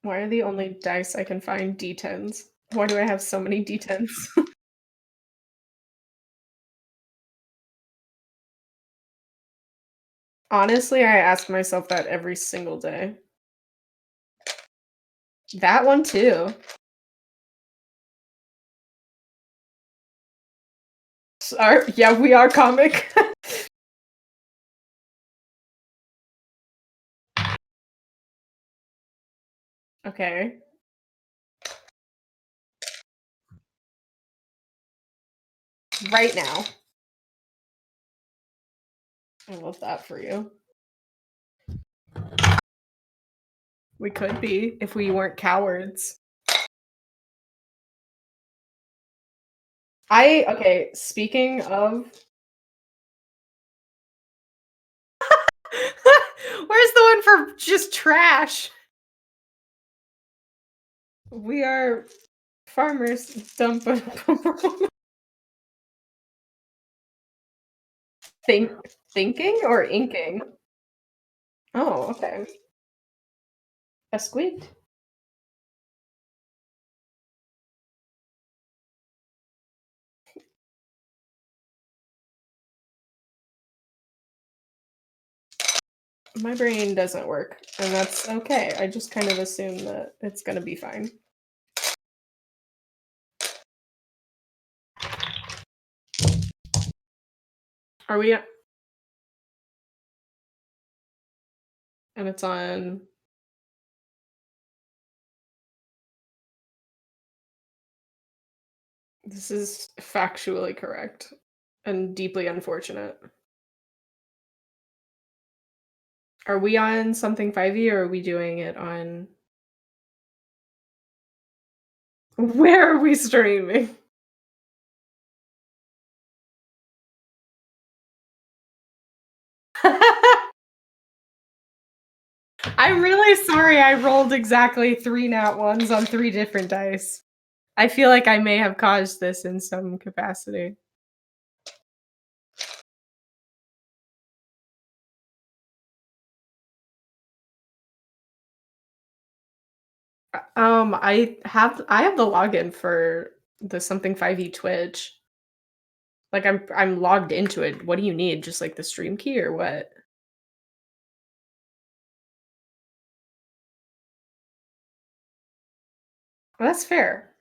Why are the only dice I can find D10s? Why do I have so many D10s? Honestly, I ask myself that every single day. That one too. Yeah, we are comic. Okay, right now. I love that for you. We could be if we weren't cowards. Okay, speaking of where's the one for just trash? We are farmers dump think thinking or inking? Oh, okay. A squid? My brain doesn't work, and that's okay. I just kind of assume that it's gonna be fine. Are we and it's on this is factually correct and deeply unfortunate. Are we on something 5e or are we doing it on where are we streaming? I'm really sorry I rolled exactly 3 nat ones on 3 different dice. I feel like I may have caused this in some capacity. I have the login for the something 5e Twitch. Like, I'm logged into it. What do you need? Just, like, the stream key or what? Well, that's fair.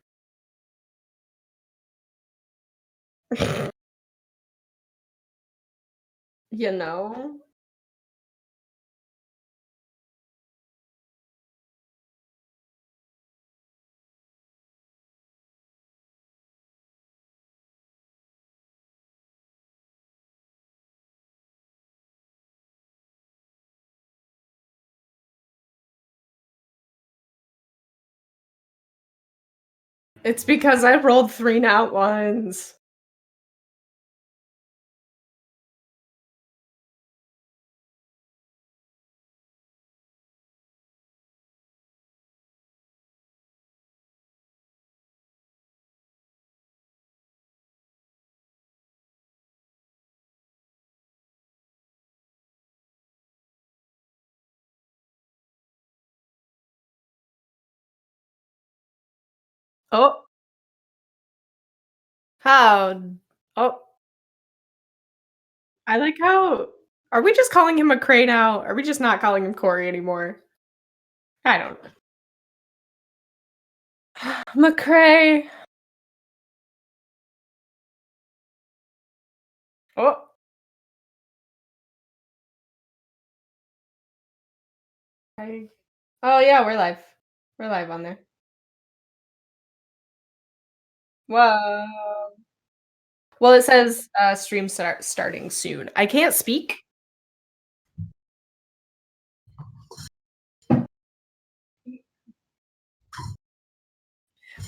You know? It's because I rolled 3 nat ones. Oh, how oh, I like how are we just calling him McCray now? Are we just not calling him Corey anymore? I don't McCray. Oh, I oh, yeah, we're live. We're live on there. Whoa. Well, it says, stream starting soon. I can't speak.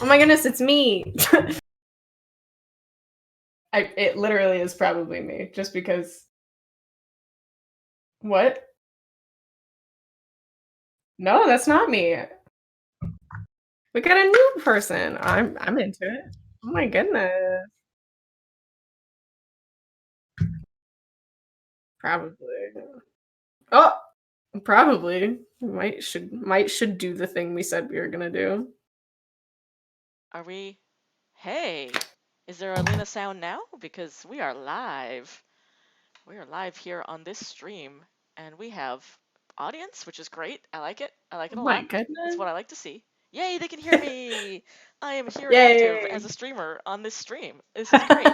Oh my goodness, it's me. It literally is probably me, just because what? No, that's not me. We got a new person. I'm into it. Oh my goodness. Probably. Oh! Probably. Might should do the thing we said we were gonna do. Are we? Hey, is there a Lena sound now? Because we are live. We are live here on this stream, and we have audience, which is great. I like it. I like it Oh a my lot. goodness. It's what I like to see. Yay, they can hear me! I am here and active as Yay! a streamer on this stream. This is great.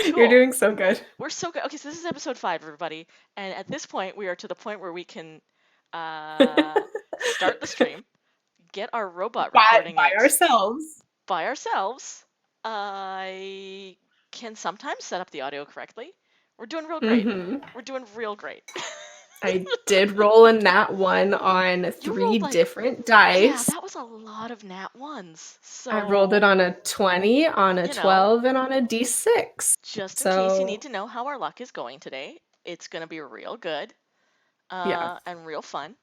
You're Cool. doing so good. We're so good. Okay, so this is episode 5, everybody. And at this point, we are to the point where we can uh, start the stream, get our robot recording By it ourselves. by ourselves. I can sometimes set up the audio correctly. We're doing real great. Mm-hmm. We're doing real great. I did roll a nat 1 on You 3 rolled like, different yeah, dice. that was a lot of nat ones. I rolled it So, on a 20, on a you know, 12, and on a d6. just in case you need So, to know how our luck is going today, it's going to be real good yeah. and real fun.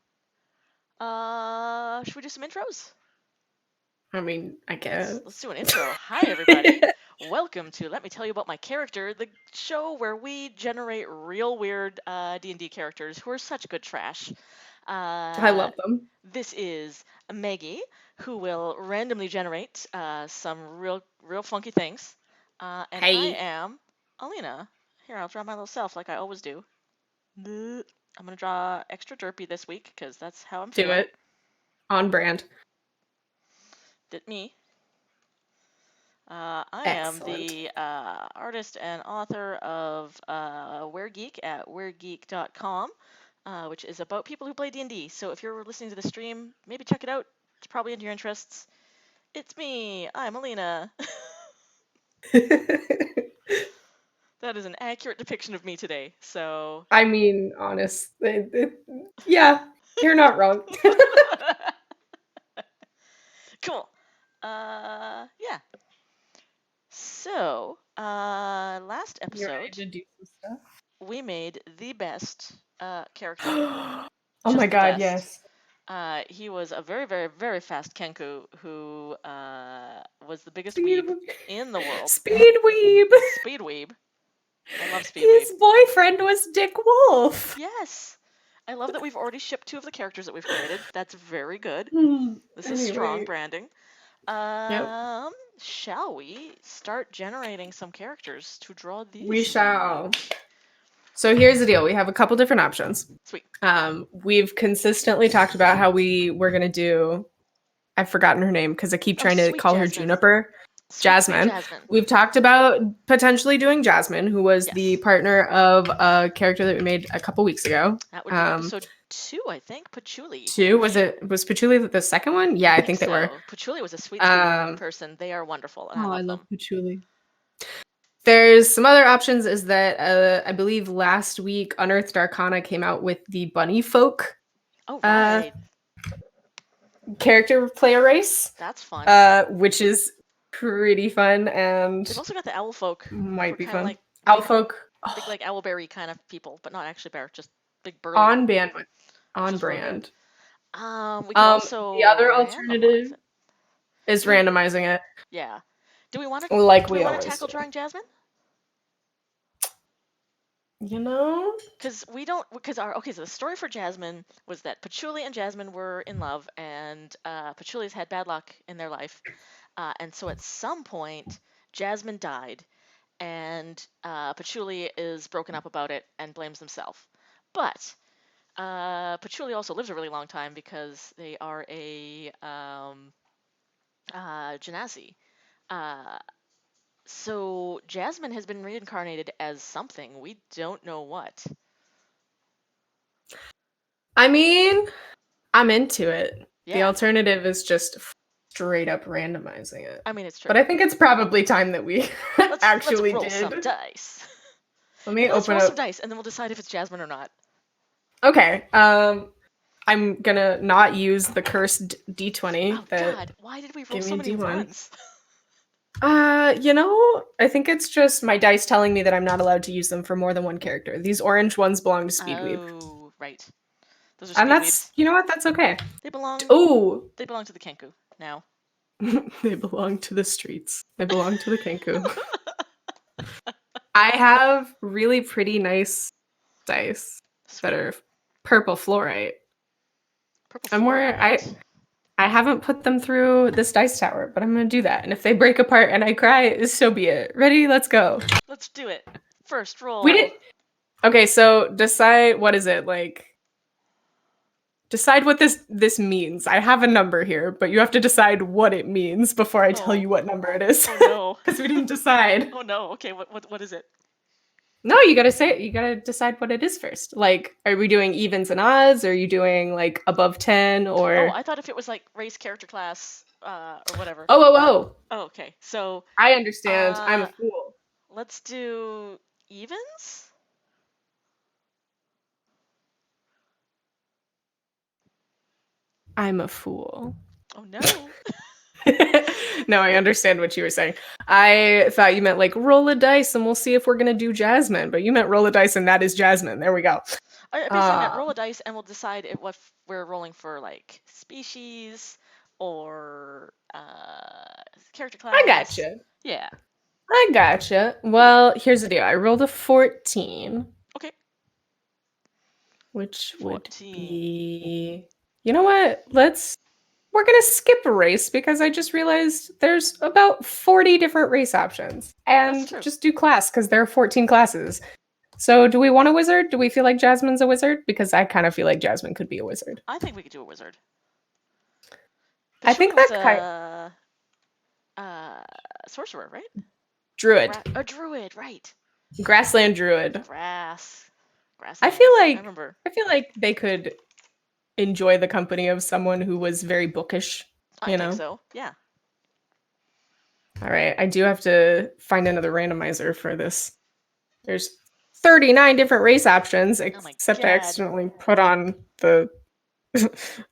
Should we do some intros? I mean, I guess. Let's do an intro. Hi, everybody. Welcome to Let Me Tell You About My Character, the show where we generate real weird D&D characters who are such good trash. I Uh, love them. this is Maggie, who will randomly generate some real funky things. And I Hey, am Alina. Here, I'll draw my little self like I always do. I'm going to draw extra derpy this week because that's how I'm do feeling. it. On brand. Did me. I am Excellent. the artist and author of Weregeek at weregeek.com, which is about people who play D&D. So if you're listening to the stream, maybe check it out. It's probably in your interests. It's me. I'm Alina. That is an accurate depiction of me today. So. I mean, honest. Yeah, you're not wrong. Cool. Yeah. So, last You episode, ready to do some stuff? we made the best character. Oh my Just the god, best. yes. He was a very fast Kenku who was the biggest Speed, weeb in the world. speed weeb. Speed weeb. I love speed His weeb. boyfriend was Dick Wolf. Yes. I love that we've already shipped 2 of the characters that we've created. That's very good. This is strong Anyway. branding. Yep. Shall we start generating some characters to draw these? We shall. So here's the deal. We have a couple different options. Sweet. We've consistently talked about how we were going to do, I've forgotten her name because I keep trying to call her Juniper. Jasmine. We've talked about potentially doing Jasmine, who was the partner of a character that we made a couple weeks ago. That would be episode 2, I think. Patchouli. 2? Was Patchouli the second one? Yeah, I think they were. Patchouli was a sweet person. They are wonderful, and I love them. Patchouli. There's some other options. Is that I believe last week Unearthed Arcana came out with the Bunny Folk. Oh right. Character player race. That's fun. Which is pretty fun, and they've also got the Owl Folk. Might be fun. Like Owl Folk, big like owlberry kind of people, but not actually bear, just big burly. On brand. Really we can also the other alternative is randomizing it. Yeah. Do we want to tackle drawing Jasmine? You know? Because so the story for Jasmine was that Patchouli and Jasmine were in love, and Patchouli's had bad luck in their life. And so at some point, Jasmine died, and Patchouli is broken up about it and blames himself. But Patchouli also lives a really long time because they are a genasi. So Jasmine has been reincarnated as something. We don't know what. I mean, I'm into it. Yeah. The alternative is just straight up randomizing it. I mean, it's true. But I think it's probably time that we actually let's roll some dice. Let me let's roll some dice, and then we'll decide if it's Jasmine or not. Okay. I'm gonna not use the cursed D20. Oh God! Why did we roll so many ones? I think it's just my dice telling me that I'm not allowed to use them for more than one character. These orange ones belong to Speedweeb. Oh, right. Those are and that's, you know what? That's okay. They belong. Oh, they belong to the Kenku now. They belong to the streets. They belong to the Kenku. I have really pretty nice dice that are purple fluorite. Purple I'm worried. fluorite. I haven't put them through this dice tower, but I'm gonna do that. And if they break apart and I cry, so be it. Ready? Let's go. Let's do it. First roll. We did. Okay, so decide what is it like. Decide what this means. I have a number here, but you have to decide what it means before I tell you what number it is. Oh no. Because we didn't decide. Oh no. Okay, what is it? No, you gotta say it. You gotta decide what it is first. Like, are we doing evens and odds? Or are you doing like above 10 or? Oh, I thought if it was like race, character class, or whatever. Oh. Oh, okay. So I understand. I'm a fool. Let's do evens. I'm a fool. Oh no. No, I understand what you were saying. I thought you meant like roll a dice and we'll see if we're gonna do Jasmine, but you meant roll a dice and that is Jasmine. There we go. I basically meant roll a dice and we'll decide what we're rolling for, like species or character class. I gotcha. Yeah. I gotcha. Well, here's the deal. I rolled a 14. Okay. Which 14. Would be... You know what? We're going to skip a race because I just realized there's about 40 different race options. And just do class because there are 14 classes. So do we want a wizard? Do we feel like Jasmine's a wizard? Because I kind of feel like Jasmine could be a wizard. I think we could do a wizard. I think that sorcerer, right? Druid. A druid, right. Grassland druid. Grassland. I feel like they could enjoy the company of someone who was very bookish. I think so, yeah. All right, I do have to find another randomizer for this. There's 39 different race options, except I accidentally put on the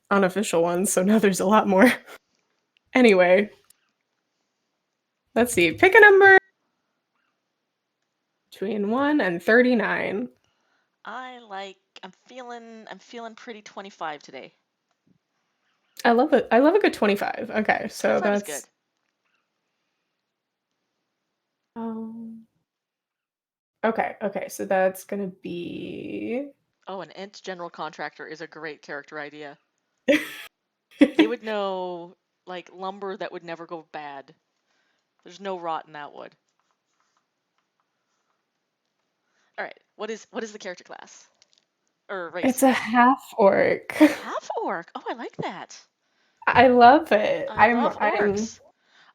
unofficial ones, so now there's a lot more. Anyway, let's see. Pick a number between 1 and 39. I'm feeling pretty 25 today. I love it. I love a good 25. Okay, so 25 that's is good. Okay, so that's gonna be... Oh, an Ent general contractor is a great character idea. They would know, like, lumber that would never go bad. There's no rot in that wood. All right, what is the character class? Or race? It's a half-orc. Half-orc? Oh, I like that. I love it. I'm orcs.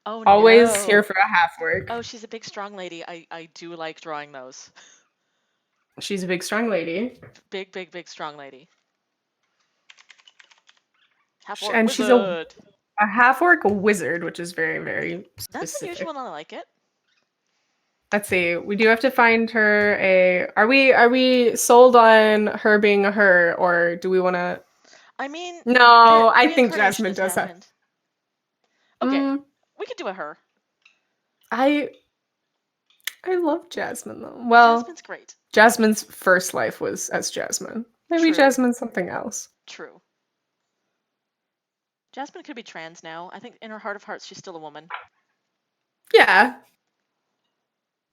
Oh, always here for a half-orc. Oh, she's a big, strong lady. I do like drawing those. She's a big, strong lady. Big, strong lady. Half-orc and wizard. She's a half-orc wizard, which is very, very specific. That's unusual and I like it. Let's see. We do have to find her a... Are we sold on her being a her, or do we want to... I mean... No, I think Jasmine does that. Okay, we could do a her. I love Jasmine, though. Well, Jasmine's great. Jasmine's first life was as Jasmine. Maybe Jasmine's something else. True. Jasmine could be trans now. I think in her heart of hearts, she's still a woman. Yeah.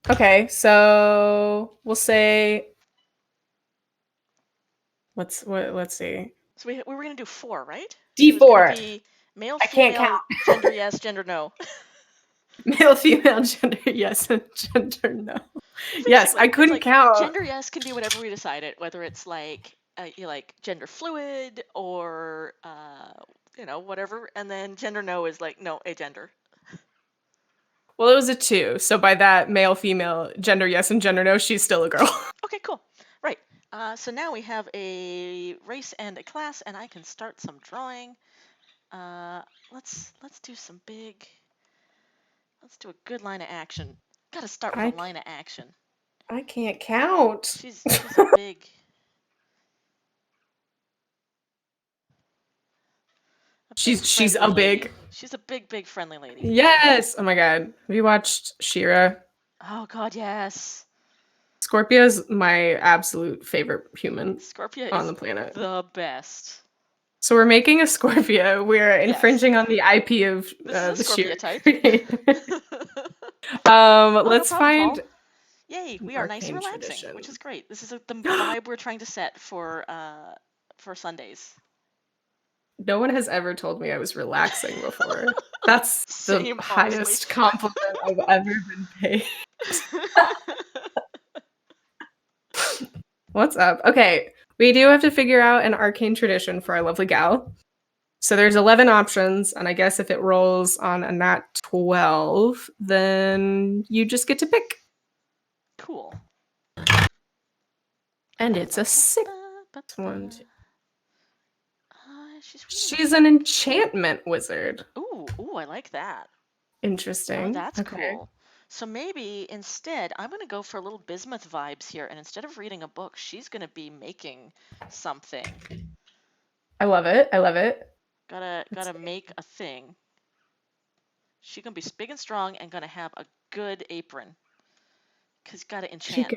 Okay, so we'll say... Let's see. So we were gonna do 4, right? D4. Male, I female, can't count. gender yes, gender no. Male, female, gender yes, and gender no. Yes, I couldn't count. Gender yes can be whatever we decide it, whether it's like gender fluid or whatever, and then gender no is like no, agender. Well, it was a 2, so by that, male, female, gender yes, and gender no, she's still a girl. Okay, cool. Right. So now we have a race and a class, and I can start some drawing. Let's do some big. Let's do a good line of action. Gotta start with a line of action. I can't count. She's a big. She's a big. She's a big friendly lady. Yes. Oh my god. Have you watched She-Ra? Oh god, yes. Scorpia's my absolute favorite human on the planet. The best. So we're making a Scorpia. We're infringing on the IP of the Scorpia type. Let's find. Paul. Yay, we are nice and relaxing, which is great. This is the vibe we're trying to set for for Sundays. No one has ever told me I was relaxing before. That's the Same, highest honestly. compliment I've ever been paid. What's up? Okay, we do have to figure out an arcane tradition for our lovely gal. So there's 11 options, and I guess if it rolls on a nat 12, then you just get to pick. Cool. And it's a 6 one. She's an enchantment wizard. Ooh, I like that. Interesting. Oh, that's okay. cool. So maybe instead, I'm going to go for a little bismuth vibes here, and instead of reading a book, she's going to be making something. I love it. I love it. Gotta make a thing. She gonna be big and strong and gonna have a good apron. Cause gotta enchant.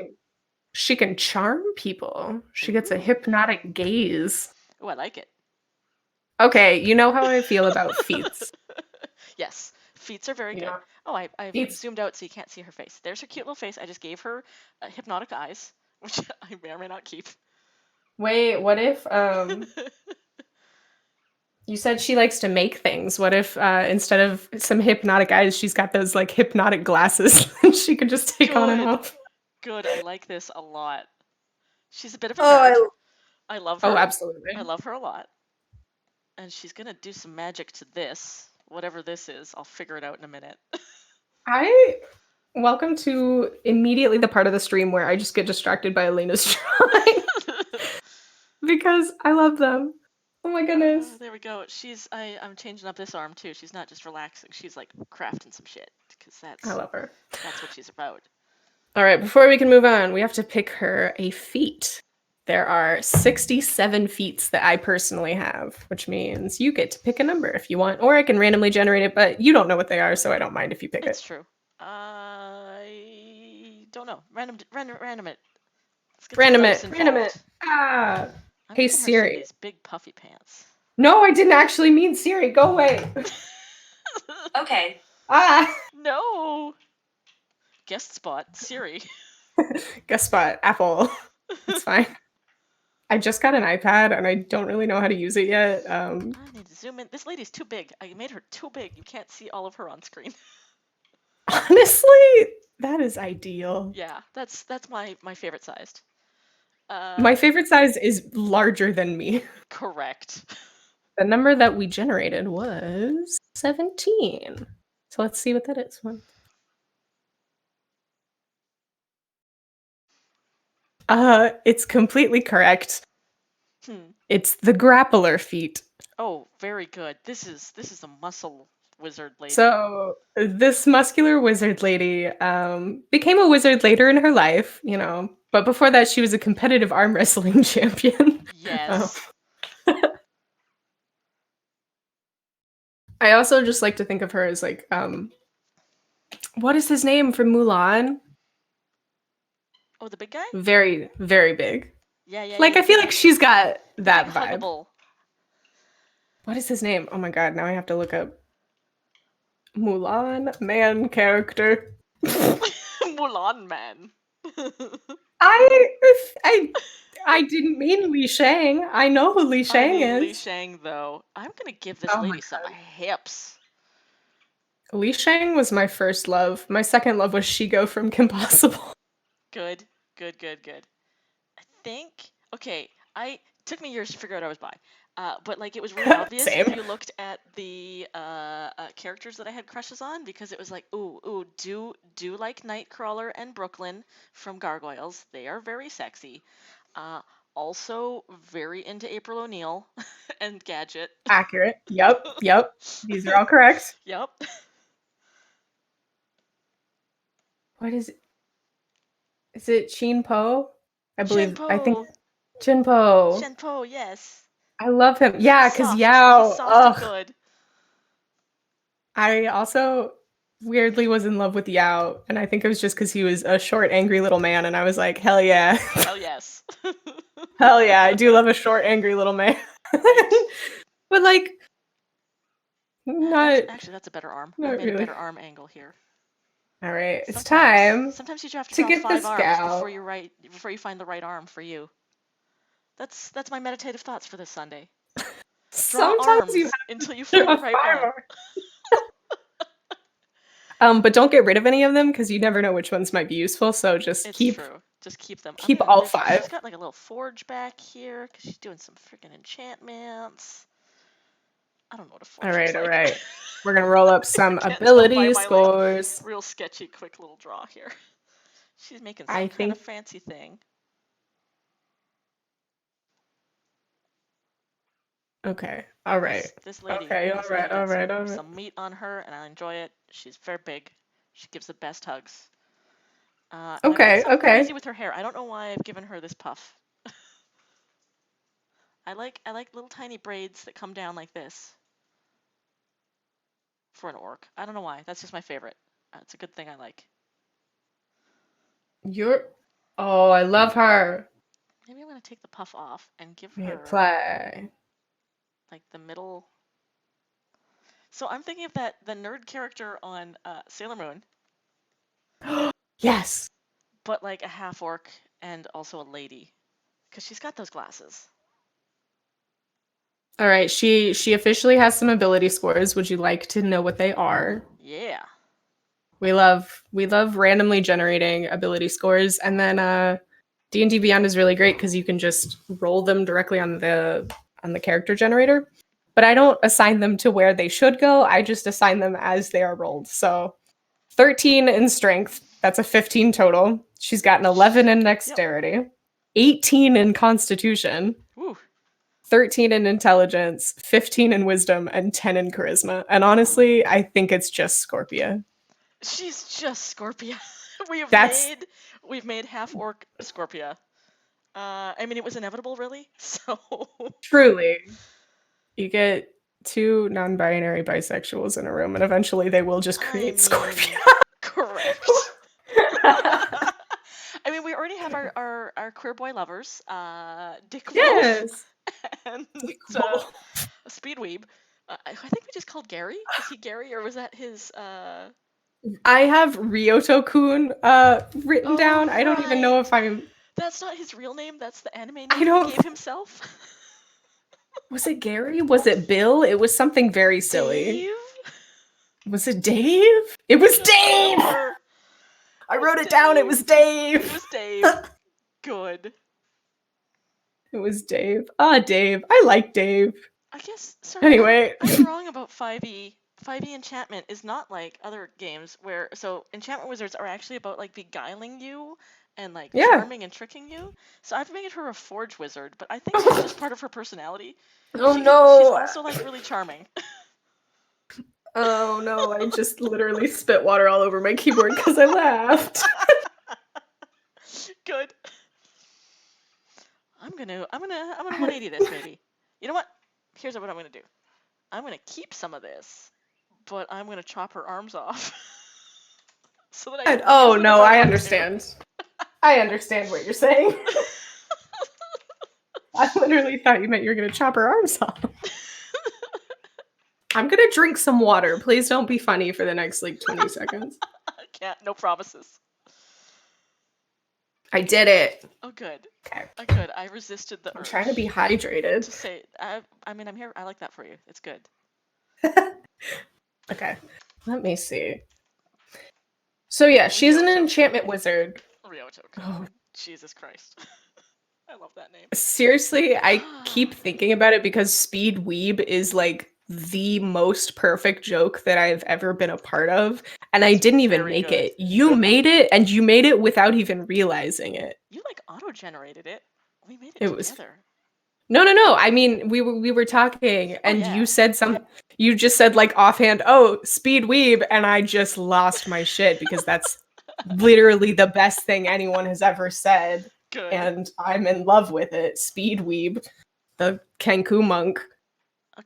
She can charm people. She gets a hypnotic gaze. Oh, I like it. Okay, you know how I feel about feats. Yes, feats are very good. Oh, I've zoomed out so you can't see her face. There's her cute little face. I just gave her hypnotic eyes, which I may or may not keep. Wait, what if you said she likes to make things? What if instead of some hypnotic eyes, she's got those like hypnotic glasses and she can just take on and off? Good, I like this a lot. She's a bit of a nerd. I love her. Oh, absolutely. I love her a lot. And she's gonna do some magic to this. Whatever this is, I'll figure it out in a minute. Welcome to immediately the part of the stream where I just get distracted by Elena's drawing. Because I love them. Oh my goodness. There we go. I'm changing up this arm too. She's not just relaxing. She's like crafting some shit. Because I love her. That's what she's about. All right, before we can move on, we have to pick her a feat. There are 67 feats that I personally have, which means you get to pick a number if you want, or I can randomly generate it, but you don't know what they are, so I don't mind if you pick it. It's true. I don't know. Random it. Random it. Ah. Hey Siri. These big puffy pants. No, I didn't actually mean Siri. Go away. Okay. Ah. No. Guest spot, Siri. Guest spot, Apple. It's fine. I just got an iPad and I don't really know how to use it yet. I need to zoom in. This lady's too big. I made her too big. You can't see all of her on screen. Honestly, that is ideal. Yeah, that's my favorite sized. My favorite size is larger than me. Correct. The number that we generated was 17. So let's see what that is. It's completely correct. It's the grappler feat. Oh, very good. This is a muscle wizard lady. So this muscular wizard lady became a wizard later in her life, but before that she was a competitive arm wrestling champion. Yes. I also just like to think of her as like what is his name from Mulan? Oh, the big guy? Very, very big. Yeah. Like, I feel like she's got that big vibe. Huggable. What is his name? Oh my god, now I have to look up Mulan man character. Mulan man. I didn't mean Li Shang. I know who Li Shang is. Li Shang, though. I'm gonna give this lady some hips. Li Shang was my first love. My second love was Shigo from Kim Possible. Good. I think. Okay, took me years to figure out I was bi. But like it was really obvious if you looked at the characters that I had crushes on, because it was like, ooh, do like Nightcrawler and Brooklyn from Gargoyles. They are very sexy. Also very into April O'Neil and Gadget. Accurate. Yep. These are all correct. Yep. What is it? Is it Chin Po? I believe. Shenpo. I think Chin Po. Shenpo, yes. I love him. Yeah, because Yao. He's soft and good. I also weirdly was in love with Yao, and I think it was just because he was a short, angry little man, and I was like, hell yeah. Hell yes. Hell yeah, I do love a short, angry little man. But like, not. Actually, that's a better arm. I made a better arm angle here. All right, it's time. Sometimes you have to draw get 5 this arms gal before you find the right arm for you. That's my meditative thoughts for this Sunday. Draw Sometimes arms you have until you find the right one. But don't get rid of any of them because you never know which ones might be useful. So just It's keep true. Just keep them. keep all 5. She's got like a little forge back here because she's doing some freaking enchantments. I don't know what a forge looks All like. right. We're gonna roll up some Can't ability tell by my, scores. real sketchy, quick little draw here. She's making I some kind of think- fancy thing. Okay. All right. This lady. Okay. This All lady got right. some meat on her, and I enjoy it. She's very big. She gives the best hugs. And I'm being so crazy with her hair. I don't know why I've given her this puff. I like little tiny braids that come down like this for an orc. I don't know why. That's just my favorite. It's a good thing I like. Oh, I love her. Maybe I'm gonna take the puff off and give Yeah, her play. like the middle. So I'm thinking of the nerd character on Sailor Moon. Yes. But like a half orc and also a lady, because she's got those glasses. All right. She officially has some ability scores. Would you like to know what they are? Yeah. We love randomly generating ability scores, and then D&D Beyond is really great because you can just roll them directly on the character generator. But I don't assign them to where they should go. I just assign them as they are rolled. So 13 in strength. That's a 15 total. She's got an 11 in dexterity, 18 in constitution, Woo. 13 in intelligence, 15 in wisdom, and 10 in charisma. And honestly, I think it's just Scorpia. She's just Scorpia. We've made half orc Scorpia. I mean, it was inevitable, really. So Truly, you get 2 non-binary bisexuals in a room, and eventually they will just create Scorpia. Correct. I mean, we already have our queer boy lovers, Dick Wolf Yes. and Dick Wolf. Speedweeb. I think we just called Gary. Is he Gary, or was that his? I have Ryoto-kun written down. I don't even know if I'm. That's not his real name. That's the anime name I don't. he gave himself. Was it Gary? Was it Bill? It was something very silly. Dave? Was it Dave? It was Dave! I wrote it down. It was Dave. It was Dave. Good. It was Dave. Dave. I like Dave. I guess. Sorry, anyway. I'm wrong about 5e. 5e enchantment is not like other games where enchantment wizards are actually about like beguiling you and like charming and tricking you. So I've made her a forge wizard, but I think it's just part of her personality. Oh no! She's also like really charming. Oh no! I just literally spit water all over my keyboard because I laughed. Good. I'm gonna 180 this maybe. You know what? Here's what I'm gonna do. I'm gonna keep some of this, but I'm gonna chop her arms off. So that I can I understand. I understand what you're saying. I literally thought you meant you were gonna chop her arms off. I'm gonna drink some water. Please don't be funny for the next like 20 seconds. I can't. No promises. I did it. Oh, good. Okay. Oh, good. I resisted the urge. I'm trying to be hydrated. To say, I mean, I'm here. I like that for you. It's good. Okay. Let me see. So yeah, she's an enchantment wizard. Ryoto-kun. Oh. Jesus Christ. I love that name. Seriously, I keep thinking about it because Speed Weeb is like the most perfect joke that I've ever been a part of, and I didn't even make it. You made it, and you made it without even realizing it. You like auto-generated it. We made it together. No. I mean, we were talking, and you said something. You just said like offhand, "Oh, Speed Weeb," and I just lost my shit because that's literally the best thing anyone has ever said. Good. And I'm in love with it. Speed Weeb, the Kenku monk.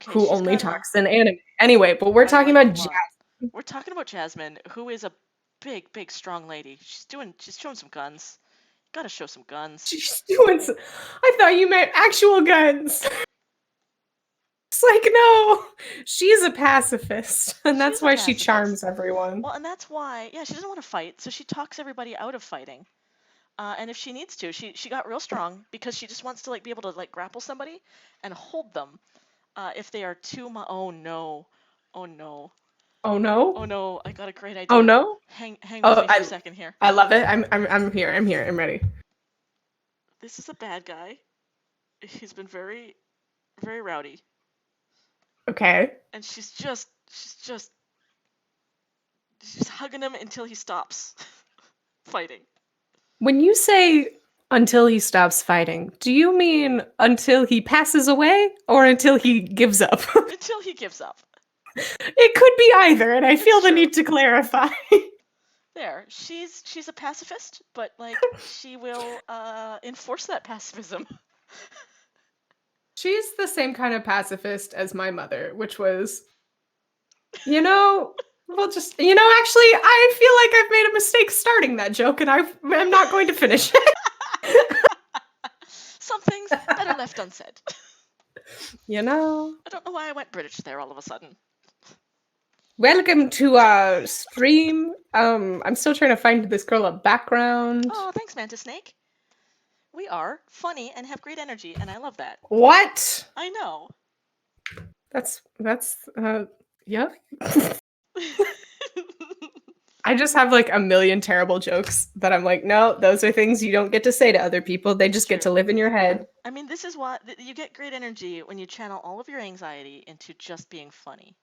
Who only talks in anime. Anyway, but we're talking about Jasmine. We're talking about Jasmine, who is a big, strong lady. She's showing some guns. Gotta show some guns. I thought you meant actual guns. It's like, no. She's a pacifist. And that's why she charms everyone. Well, and that's why, she doesn't want to fight, so she talks everybody out of fighting. And if she needs to, she got real strong because she just wants to like be able to like grapple somebody and hold them. If they are too oh no, oh no, Oh no. oh no, I got a great idea. Oh no. Hang with me for a second here. I love it. I'm here. I'm here. I'm ready. This is a bad guy. He's been very, very rowdy. Okay. And she's just hugging him until he stops fighting. When you say until he stops fighting, do you mean until he passes away or until he gives up? Until he gives up. It could be either, and I feel the true. need to clarify. There, she's a pacifist, but like she will enforce that pacifism. She's the same kind of pacifist as my mother, which was, you know, well, just, actually, I feel like I've made a mistake starting that joke, and I'm not going to finish it. Some things better left unsaid. You know? I don't know why I went British there all of a sudden. Welcome to our stream. I'm still trying to find this girl a background. Oh, thanks, Mantis Snake. We are funny and have great energy, and I love that. What? I know. That's yeah. I just have like a million terrible jokes that I'm like, no, those are things you don't get to say to other people. They just get to live in your head. I mean, this is what you get great energy when you channel all of your anxiety into just being funny.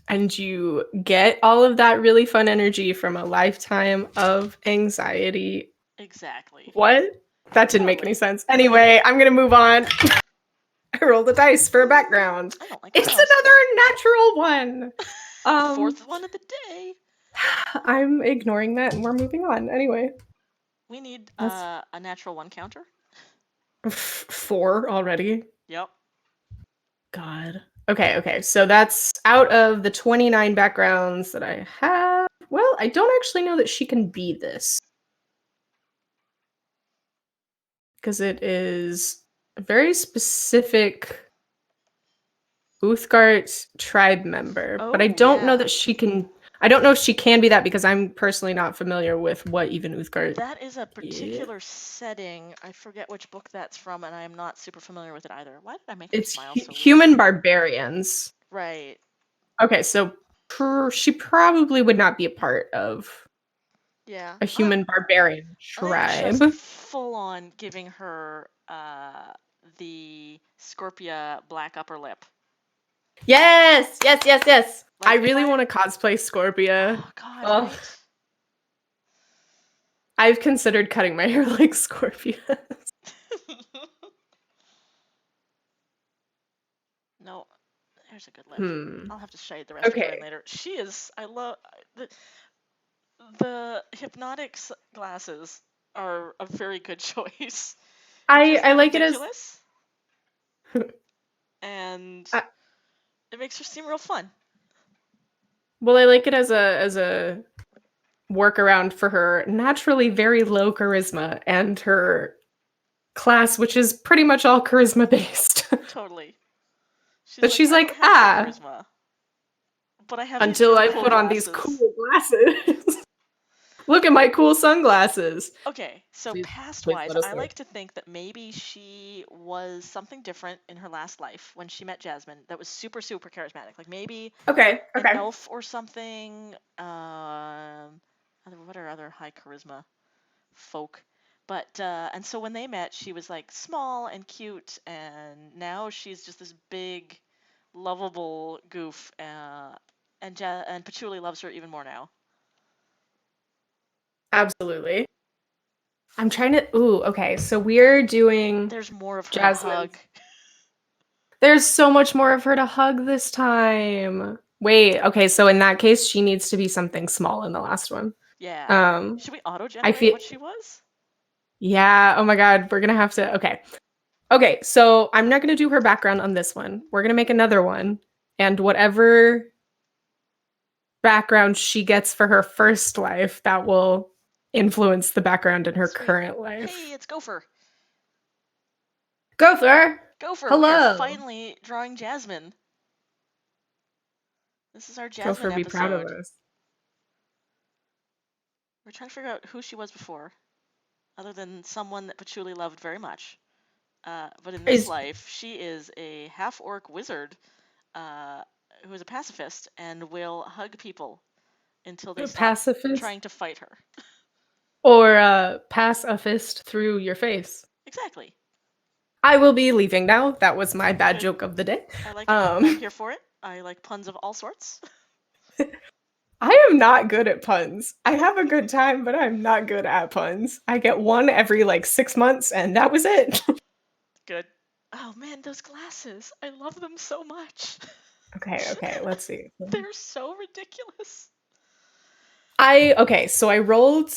And you get all of that really fun energy from a lifetime of anxiety. Exactly. What? That didn't make any sense. Anyway, I'm gonna move on. I rolled the dice for a background. I don't like it's another natural one. Fourth one of the day. I'm ignoring that and we're moving on. Anyway. We need a natural one counter. 4 already? Yep. God. Okay. So that's out of the 29 backgrounds that I have. Well, I don't actually know that she can be this. Because it is a very specific Uthgart tribe member. But I don't know that she can... I don't know if she can be that because I'm personally not familiar with what even Uthgart is. That is a particular setting. I forget which book that's from, and I am not super familiar with it either. Why did I make her smile so human barbarians. Right. Okay, so she probably would not be a part of a human barbarian tribe. Just full on giving her the Scorpia black upper lip. Yes. Like, I really want to cosplay Scorpia. Oh God. Right? I've considered cutting my hair like Scorpia. No, there's a good lip. I'll have to shade the rest of her in later. She is. I love the hypnotic glasses are a very good choice. I like ridiculous. It as, and it makes her seem real fun. Well, I like it as a workaround for her naturally very low charisma and her class, which is pretty much all charisma based. Totally. She's like charisma, but I have until really I cool put on these cool glasses. Look at my cool sunglasses. Okay, so past-wise, I like to think that maybe she was something different in her last life when she met Jasmine that was super, super charismatic. Like maybe an elf or something. What are other high charisma folk? But, and so when they met, she was like small and cute, and now she's just this big, lovable goof, and Patchouli loves her even more now. Absolutely. I'm trying to... Ooh, okay. So we're doing... There's more of her Jasmine. To hug. There's so much more of her to hug this time. Wait, okay. So in that case, she needs to be something small in the last one. Yeah. Should we auto-generate what she was? Yeah. Oh my God. We're going to have to... Okay. So I'm not going to do her background on this one. We're going to make another one. And whatever background she gets for her first life, that will influence the background in her current life. Hey, it's Gopher. Gopher! Hello! We're finally drawing Jasmine. This is our Jasmine Gopher, be proud of us. We're trying to figure out who she was before. other than someone that Patchouli loved very much. But in this life, she is a half-orc wizard who is a pacifist and will hug people until they stop trying to fight her. Or pass a fist through your face. Exactly. I will be leaving now. That was my bad joke of the day. I like it. I'm here for it. I like puns of all sorts. I am not good at puns. I have a good time, but I'm not good at puns. I get one every like 6 months, and that was it. Good. Oh man, those glasses. I love them so much. Okay, let's see. They're so ridiculous. Okay, so I rolled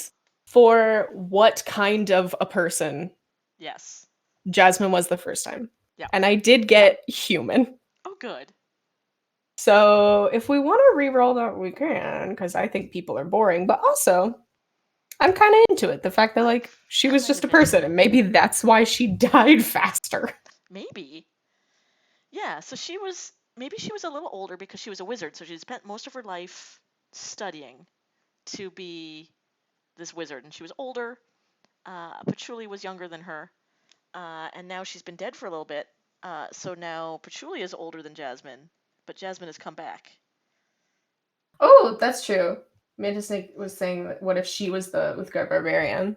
for what kind of a person. Yes. Jasmine was the first time. Yeah. And I did get human. Oh, good. So if we want to re-roll that, we can, because I think people are boring. But also, I'm kind of into it. The fact that, like, she was just a person, and maybe that's why she died faster. Maybe. Yeah, so maybe she was a little older because she was a wizard, so she spent most of her life studying to be this wizard, and she was older. Patchouli was younger than her, and now she's been dead for a little bit, so now Patchouli is older than Jasmine, but Jasmine has come back. Oh, that's true. Mantis was saying, what if she was the Uthgar barbarian?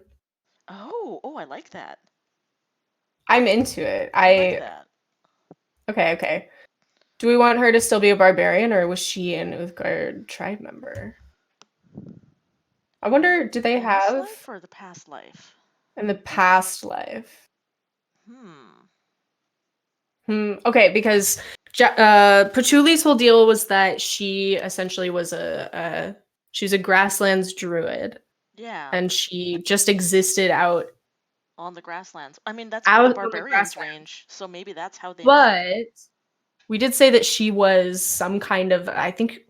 Oh, I like that. I'm into it. I like that. Okay. Do we want her to still be a barbarian, or was she an Uthgar tribe member? I wonder, do they have... In this life or the past life? In the past life. Okay, because Patchouli's whole deal was that she essentially was she was a grasslands druid. Yeah. And she just existed out on the grasslands. I mean, that's where the barbarians range, so maybe that's how they met. We did say that she was some kind of, I think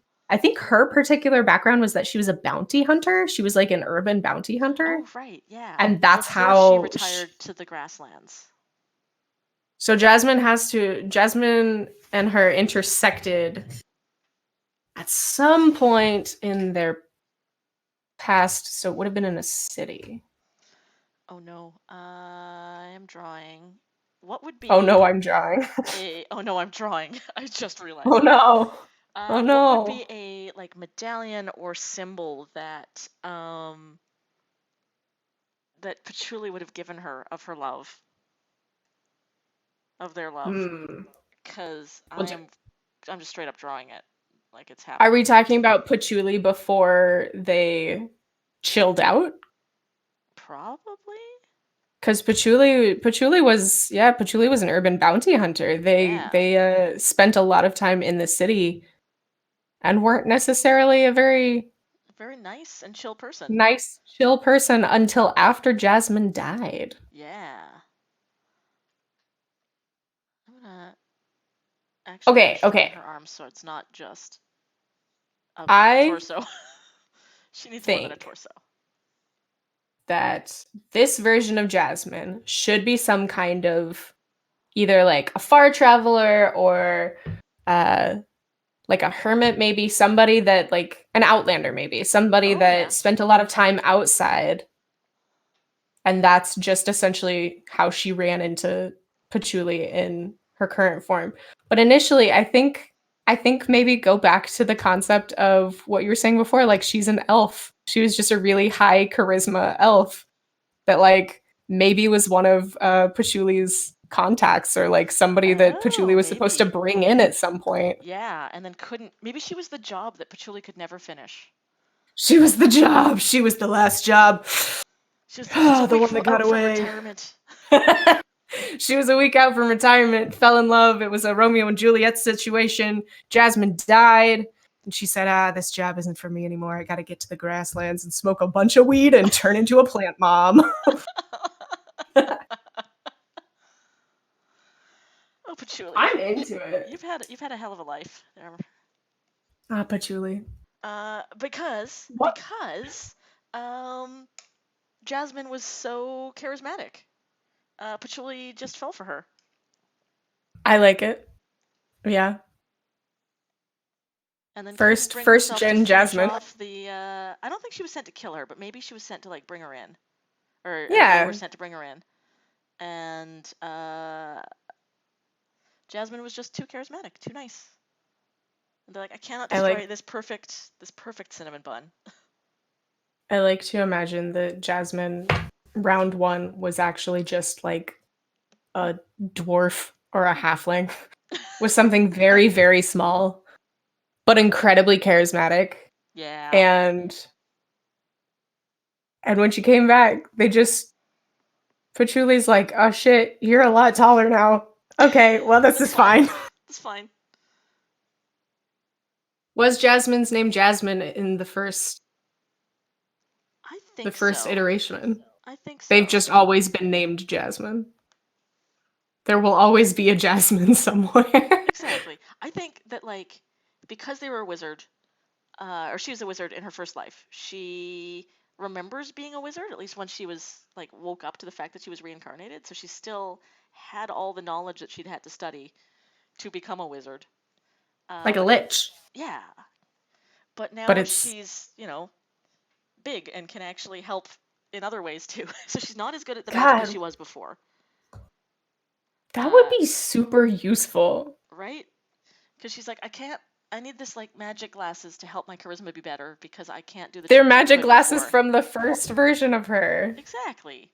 her particular background was that she was a bounty hunter. She was like an urban bounty hunter. Oh, right, yeah. And that's before how she retired to the grasslands. So Jasmine and her intersected at some point in their past, so it would have been in a city. Oh no, I am drawing. What would be... Oh no, I'm drawing. Oh no, I'm drawing. I just realized. Oh no. Oh no. What would be a like medallion or symbol that that Patchouli would have given her of her love? Of their love. Because I'm just straight up drawing it. Like it's happening. Are we talking about Patchouli before they chilled out? Probably. Because Patchouli was an urban bounty hunter. They spent a lot of time in the city and weren't necessarily a very nice and chill person. Nice, chill person until after Jasmine died. Yeah. I'm gonna actually okay. her arms so it's not just a torso. She needs more than a torso. That this version of Jasmine should be some kind of either like a far traveler or like a hermit, maybe somebody that like an outlander, maybe somebody that spent a lot of time outside, and that's just essentially how she ran into Patchouli in her current form. But initially, I think maybe go back to the concept of what you were saying before, like she's an elf. She was just a really high charisma elf that like maybe was one of Patchouli's contacts, or like somebody that Patchouli was supposed to bring in at some point. Yeah, and then couldn't. Maybe she was the job that Patchouli could never finish. She was the job. She was the last job. She was the one that got away. Retirement. She was a week out from retirement, fell in love. It was a Romeo and Juliet situation. Jasmine died. And she said, this job isn't for me anymore. I got to get to the grasslands and smoke a bunch of weed and turn into a plant mom. Oh, Patchouli. I'm into it. You've had a hell of a life. Patchouli. Because Jasmine was so charismatic. Patchouli just fell for her. I like it. Yeah. And then first gen Jasmine. I don't think she was sent to kill her, but maybe she was sent to like bring her in. or they Yeah. were sent to bring her in, and Jasmine was just too charismatic, too nice. And they're like, I cannot destroy this perfect cinnamon bun. I like to imagine that Jasmine round 1 was actually just like a dwarf or a halfling with something very, very small, but incredibly charismatic. Yeah. And when she came back, Patchouli's like, oh shit, you're a lot taller now. Okay, well, this is fine. It's fine. Was Jasmine's name Jasmine in the first iteration? I think so. They've just always been named Jasmine. There will always be a Jasmine somewhere. Exactly. I think that, like, because they were a wizard, or she was a wizard in her first life, she remembers being a wizard, at least when she was, like, woke up to the fact that she was reincarnated, so she still had all the knowledge that she'd had to study to become a wizard. Like a lich. Yeah. But now she's, big and can actually help in other ways too. So she's not as good at the magic as she was before. That would be super useful. Right? Because she's like, I need this, like, magic glasses to help my charisma be better because I can't do the They're magic glasses from the first version of her. Exactly.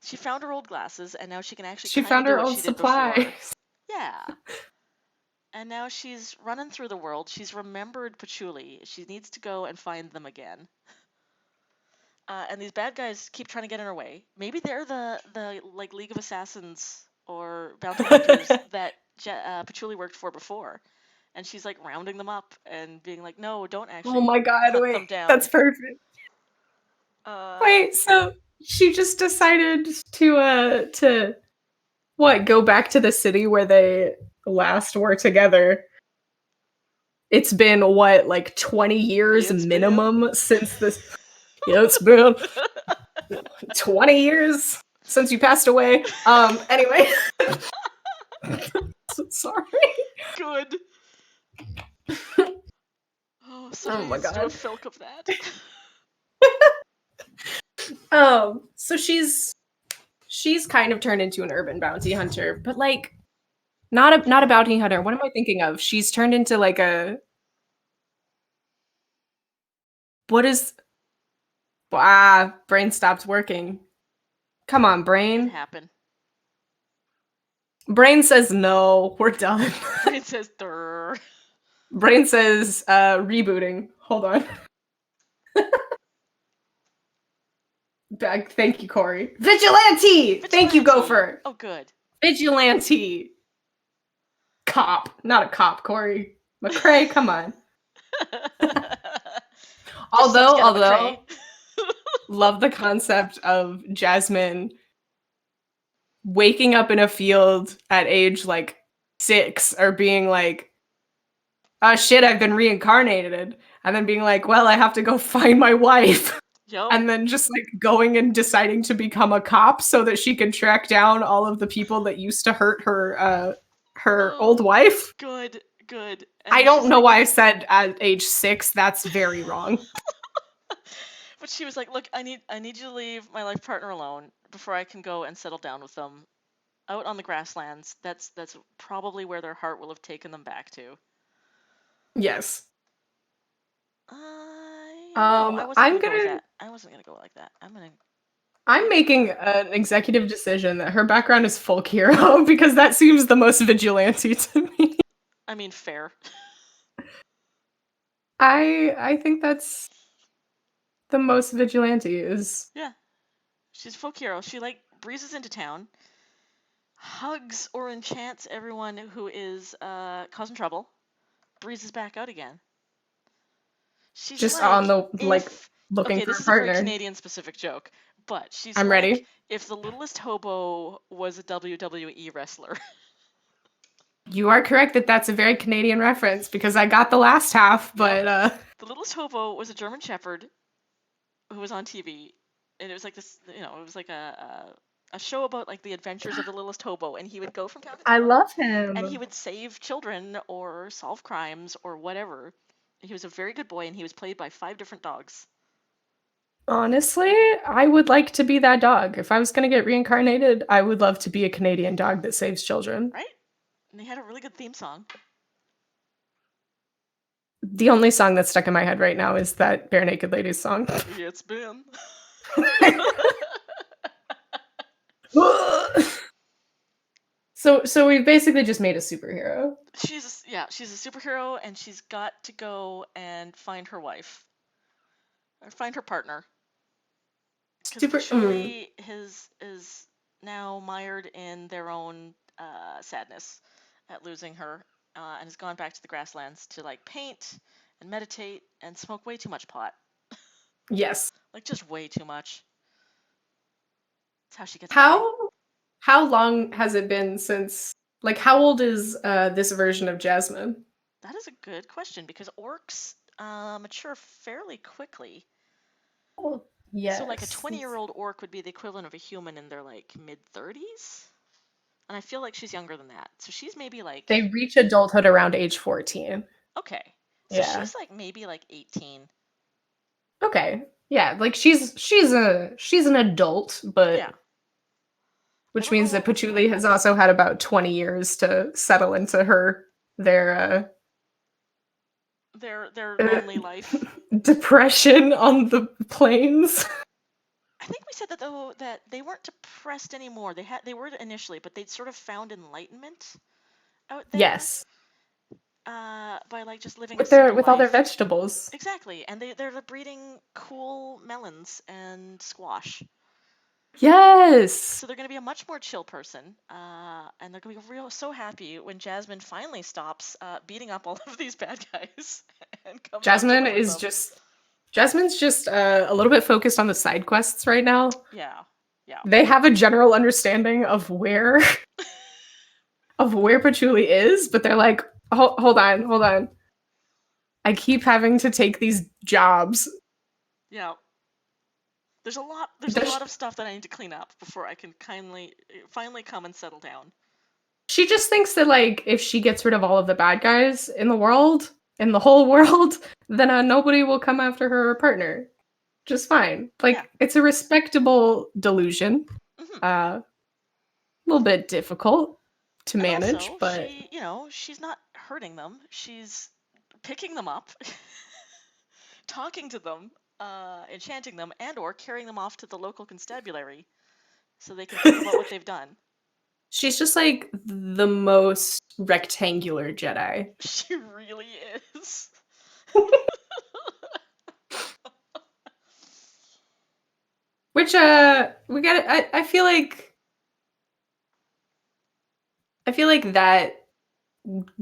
She found her old glasses and now she can actually She found her old supplies. Yeah. And now she's running through the world. She's remembered Patchouli. She needs to go and find them again. And these bad guys keep trying to get in her way. Maybe they're the like League of Assassins or bounty hunters that Patchouli worked for before. And she's like rounding them up and being like, no, don't actually hunt them down. That's perfect. Wait, so she just decided to what, go back to the city where they last were together. It's been what, like 20 years minimum since this. Yeah, it's been 20 years since you passed away. Anyway. So sorry. Good. Oh my god. Do a filk of that. So she's kind of turned into an urban bounty hunter, but like not a bounty hunter. What am I thinking of? She's turned into like a brain stopped working. Come on, brain. It happened. Brain says no, we're done. Brain says durr. Brain says rebooting. Hold on. Thank you, Corey. Vigilante! Thank you, Gopher. Oh, good. Vigilante. Cop. Not a cop, Corey. McCrae, come on. although love the concept of Jasmine waking up in a field at age like 6 or being like, oh shit, I've been reincarnated, and then being like, well, I have to go find my wife. Yep. And then just like going and deciding to become a cop so that she can track down all of the people that used to hurt her old wife. Good. And I don't know why I said at age 6. That's very wrong. But she was like, look, I need you to leave my life partner alone before I can go and settle down with them out on the grasslands. That's probably where their heart will have taken them back to. Yes. I wasn't gonna go like that. I'm making an executive decision that her background is folk hero because that seems the most vigilante to me. I mean, fair. I think that's the most vigilante is. Yeah. She's folk hero. She like breezes into town, hugs or enchants everyone who is causing trouble, breezes back out again. She's just like, on the looking for a partner. This is a very Canadian specific joke, but she's I'm ready. If the littlest hobo was a WWE wrestler. You are correct that that's a very Canadian reference because I got the last half, but The littlest hobo was a German Shepherd who was on TV, and it was like this, it was like a show about like the adventures of the littlest hobo, and he would go from town to town. I love him. And he would save children or solve crimes or whatever. He was a very good boy, and he was played by 5 different dogs. Honestly, I would like to be that dog. If I was going to get reincarnated, I would love to be a Canadian dog that saves children. Right? And they had a really good theme song. The only song that's stuck in my head right now is that Bare Naked Ladies song. It's been. So we've basically just made a superhero. She's a superhero, and she's got to go and find her wife. Or find her partner. Because Patchouli is now mired in their own sadness at losing her, and has gone back to the grasslands to like paint and meditate and smoke way too much pot. Yes. Like just way too much. That's how she gets How long has it been since, like, how old is this version of Jasmine? That is a good question, because orcs mature fairly quickly. Oh, yes. So like a 20-year-old orc would be the equivalent of a human in their like mid-30s. And I feel like she's younger than that. So she's maybe like... They reach adulthood around age 14. Okay. So she's like maybe like 18. Okay. Yeah, like she's an adult, but yeah. Which means that Patchouli has also had about 20 years to settle into their lonely life. Depression on the plains. I think we said that though that they weren't depressed anymore. They were initially, but they'd sort of found enlightenment out there. Yes. By like just living with life. all their vegetables. Exactly, and they're breeding cool melons and squash. Yes. So they're going to be a much more chill person, and they're going to be so happy when Jasmine finally stops beating up all of these bad guys. And comes Jasmine's just a little bit focused on the side quests right now. Yeah. They have a general understanding of where Patchouli is, but they're like, hold on. I keep having to take these jobs. Yeah. There's a lot of stuff that I need to clean up before I can finally come and settle down. She just thinks that, like, if she gets rid of all of the bad guys in the whole world, then nobody will come after her partner. Just fine. Like, It's a respectable delusion. Mm-hmm. A little bit difficult to manage, also, but she's not hurting them. She's picking them up, talking to them, enchanting them, and/or carrying them off to the local constabulary so they can think about what they've done. She's just like the most rectangular Jedi. She really is. Which I feel like that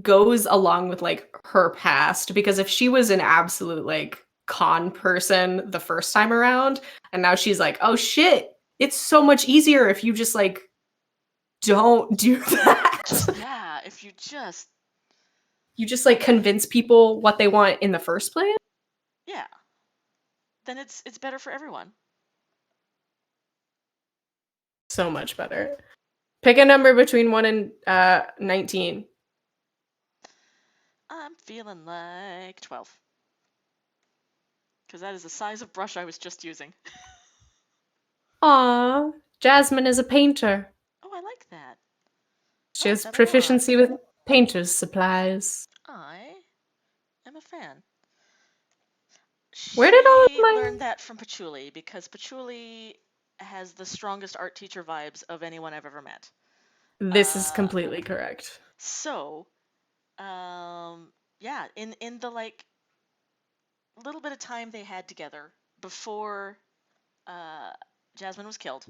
goes along with like her past, because if she was an absolute like con person the first time around and now she's like, oh shit, it's so much easier if you just like don't do that. If you just like convince people what they want in the first place. Yeah. Then it's better for everyone. So much better. Pick a number between 1 and 19. I'm feeling like 12. Because that is the size of brush I was just using. Aww, Jasmine is a painter. Oh, I like that. She has proficiency with painter's supplies. I am a fan. Where did all of my... learned that from Patchouli, because Patchouli has the strongest art teacher vibes of anyone I've ever met. This is completely correct. So, in the like little bit of time they had together before Jasmine was killed,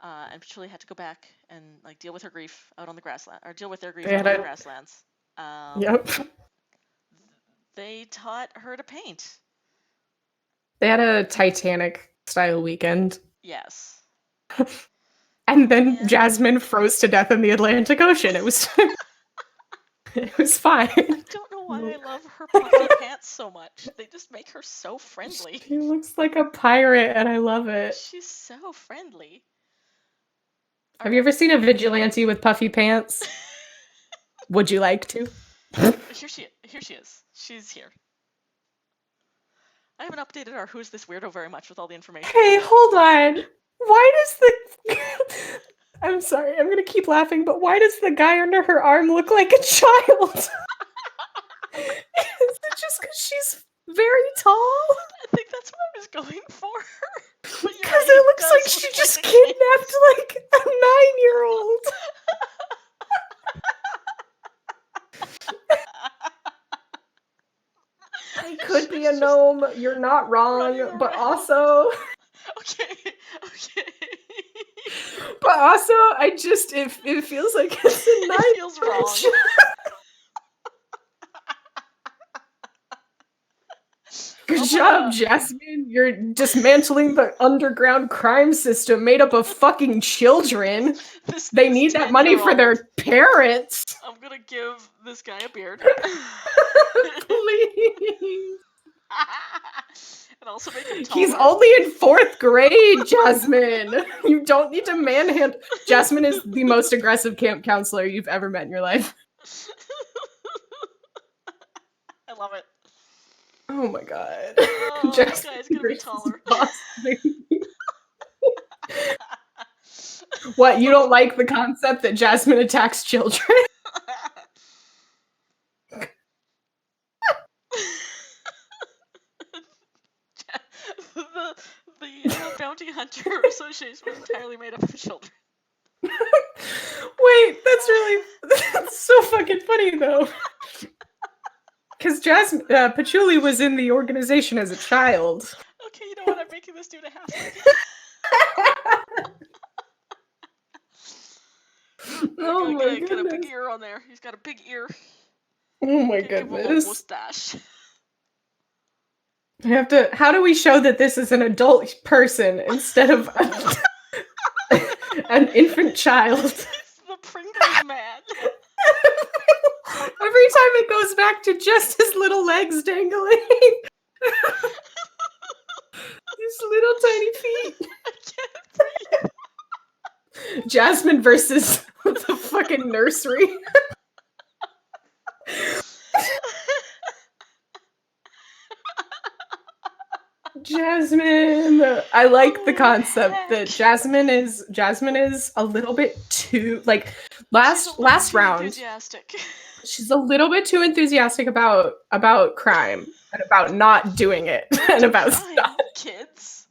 and Patchouli had to go back and like deal with her grief out on the grassland, or deal with their grief out on the grasslands. Yep. They taught her to paint. They had a Titanic-style weekend. Yes. And then Jasmine froze to death in the Atlantic Ocean. It was it was fine. I don't know why I love her puffy pants so much. They just make her so friendly. She looks like a pirate, and I love it. She's so friendly. Have you ever seen a vigilante with puffy pants? Would you like to? Here she is. She's here. I haven't updated our Who's This Weirdo very much with all the information. Hey, hold on. Why does the... I'm sorry, I'm gonna keep laughing, but why does the guy under her arm look like a child? Is it just because she's very tall? I think that's what I was going for. Because it looks like she just kidnapped like a 9-year-old. He could be a gnome. You're not wrong, but also... Okay. But also, it feels like it's a 9-year-old. It feels wrong. Good job, Jasmine. You're dismantling the underground crime system made up of fucking children. They need that money for their parents. I'm gonna give this guy a beard. Please. And also make him taller. He's only in 4th grade, Jasmine. You don't need to manhandle. Jasmine is the most aggressive camp counselor you've ever met in your life. I love it. Oh my god. Oh, this guy's gonna be taller. What, you don't like the concept that Jasmine attacks children? the Bounty Hunter Association was entirely made up of children. Wait, that's so fucking funny though. Because Patchouli was in the organization as a child. Okay, you know what? I'm making this dude a half. Oh my goodness. Get a big ear on there. He's got a big ear. Oh my Give him a goodness. mustache. How do we show that this is an adult person instead of an infant child? It's the Pringles man. Every time it goes back to just his little legs dangling. His little tiny feet. I can't breathe. Jasmine versus the fucking nursery. Jasmine. I like the concept that Jasmine is a little bit too like last round. Enthusiastic. She's a little bit too enthusiastic about crime and about not doing it and about stuff. Kids.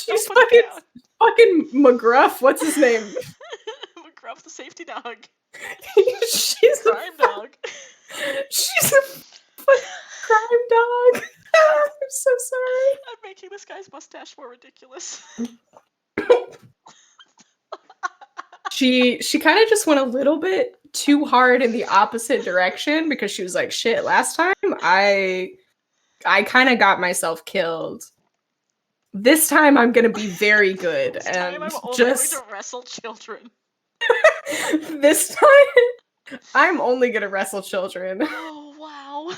She's fucking McGruff. What's his name? McGruff, the safety dog. She's crime dog. She's a fucking crime dog. I'm so sorry. I'm making this guy's mustache more ridiculous. She kind of just went a little bit too hard in the opposite direction because she was like, shit, last time I kind of got myself killed. This time I'm going to be very good. This and time I'm only just going to wrestle children. This time I'm only going to wrestle children. Oh, wow.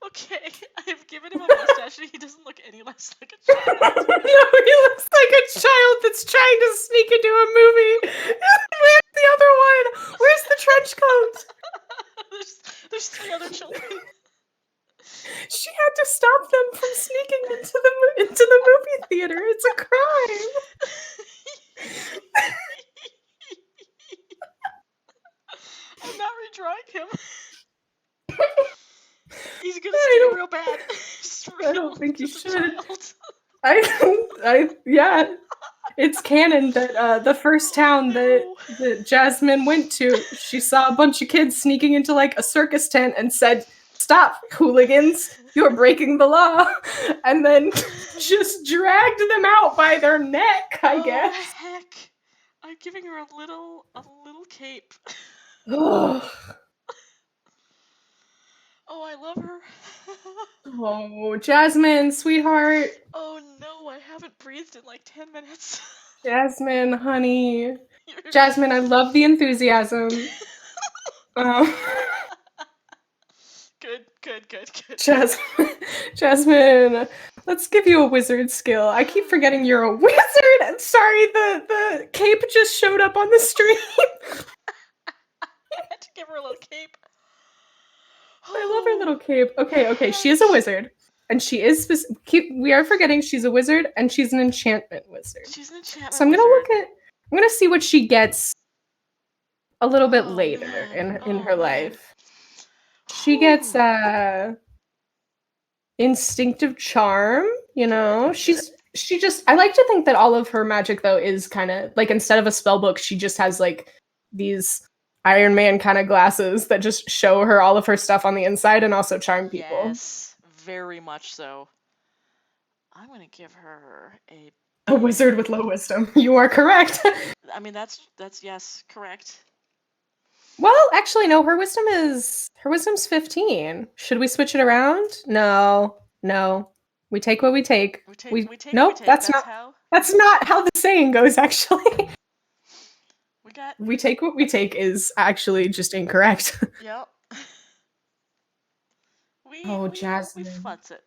Okay, I've given him a mustache and he doesn't look any less like a child. No, he looks like a child that's trying to sneak into a movie. Where's the other one? Where's the trench coat? There's 3 other children. She had to stop them from sneaking into the movie theater. It's a crime. I'm not redrawing him. He's gonna stay real bad. I don't think you should. Yeah. It's canon that the first town that Jasmine went to, she saw a bunch of kids sneaking into like a circus tent and said, "Stop, hooligans! You're breaking the law!" And then just dragged them out by their neck, I guess. Heck. I'm giving her a little cape. Oh, I love her. Oh, Jasmine, sweetheart. Oh no, I haven't breathed in like 10 minutes. Jasmine, honey. Jasmine, I love the enthusiasm. Good. Jasmine, let's give you a wizard skill. I keep forgetting you're a wizard. Sorry, the cape just showed up on the stream. I had to give her a little cape. I love her little cape. Okay. She is a wizard. And she is we are forgetting she's a wizard and she's an enchantment wizard. She's an enchantment so I'm gonna see what she gets a little bit later in her life. She gets instinctive charm, you know. I like to think that all of her magic though is kind of like, instead of a spell book, she just has like these Iron Man kind of glasses that just show her all of her stuff on the inside and also charm people. Yes, very much so. I'm gonna give her a wizard with low wisdom. You are correct. I mean, that's yes, correct. Well, actually, no. Her wisdom's 15. Should we switch it around? No. We take what we take. We take nope, what we take. that's not how the saying goes. Actually, we take what we take is actually just incorrect. Yep. Jasmine. We futz it.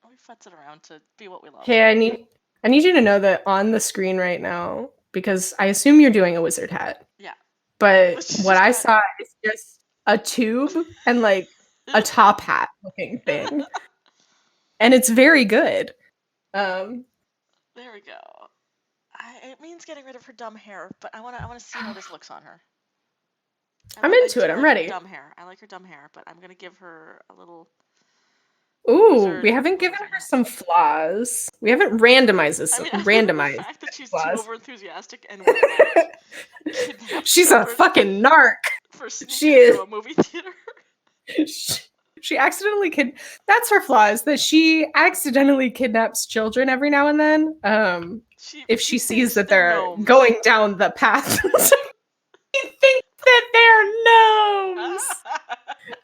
We futz it around to be what we love. Hey, I need you to know that on the screen right now, because I assume you're doing a wizard hat. Yeah. But what I saw is just a tube and like a top hat looking thing. And it's very good. There we go. It means getting rid of her dumb hair, but I wanna see how this looks on her. I'm into it. I'm ready. Dumb hair. I like her dumb hair, but I'm gonna give her a little. Ooh, we haven't given her some flaws. We haven't randomized this. Randomized. The fact that she's flaws. too overenthusiastic and she's a fucking narc. She is a movie theater. She accidentally that's her flaws, that she accidentally kidnaps children every now and then. If she sees that they're going down the path. She thinks that they're gnomes.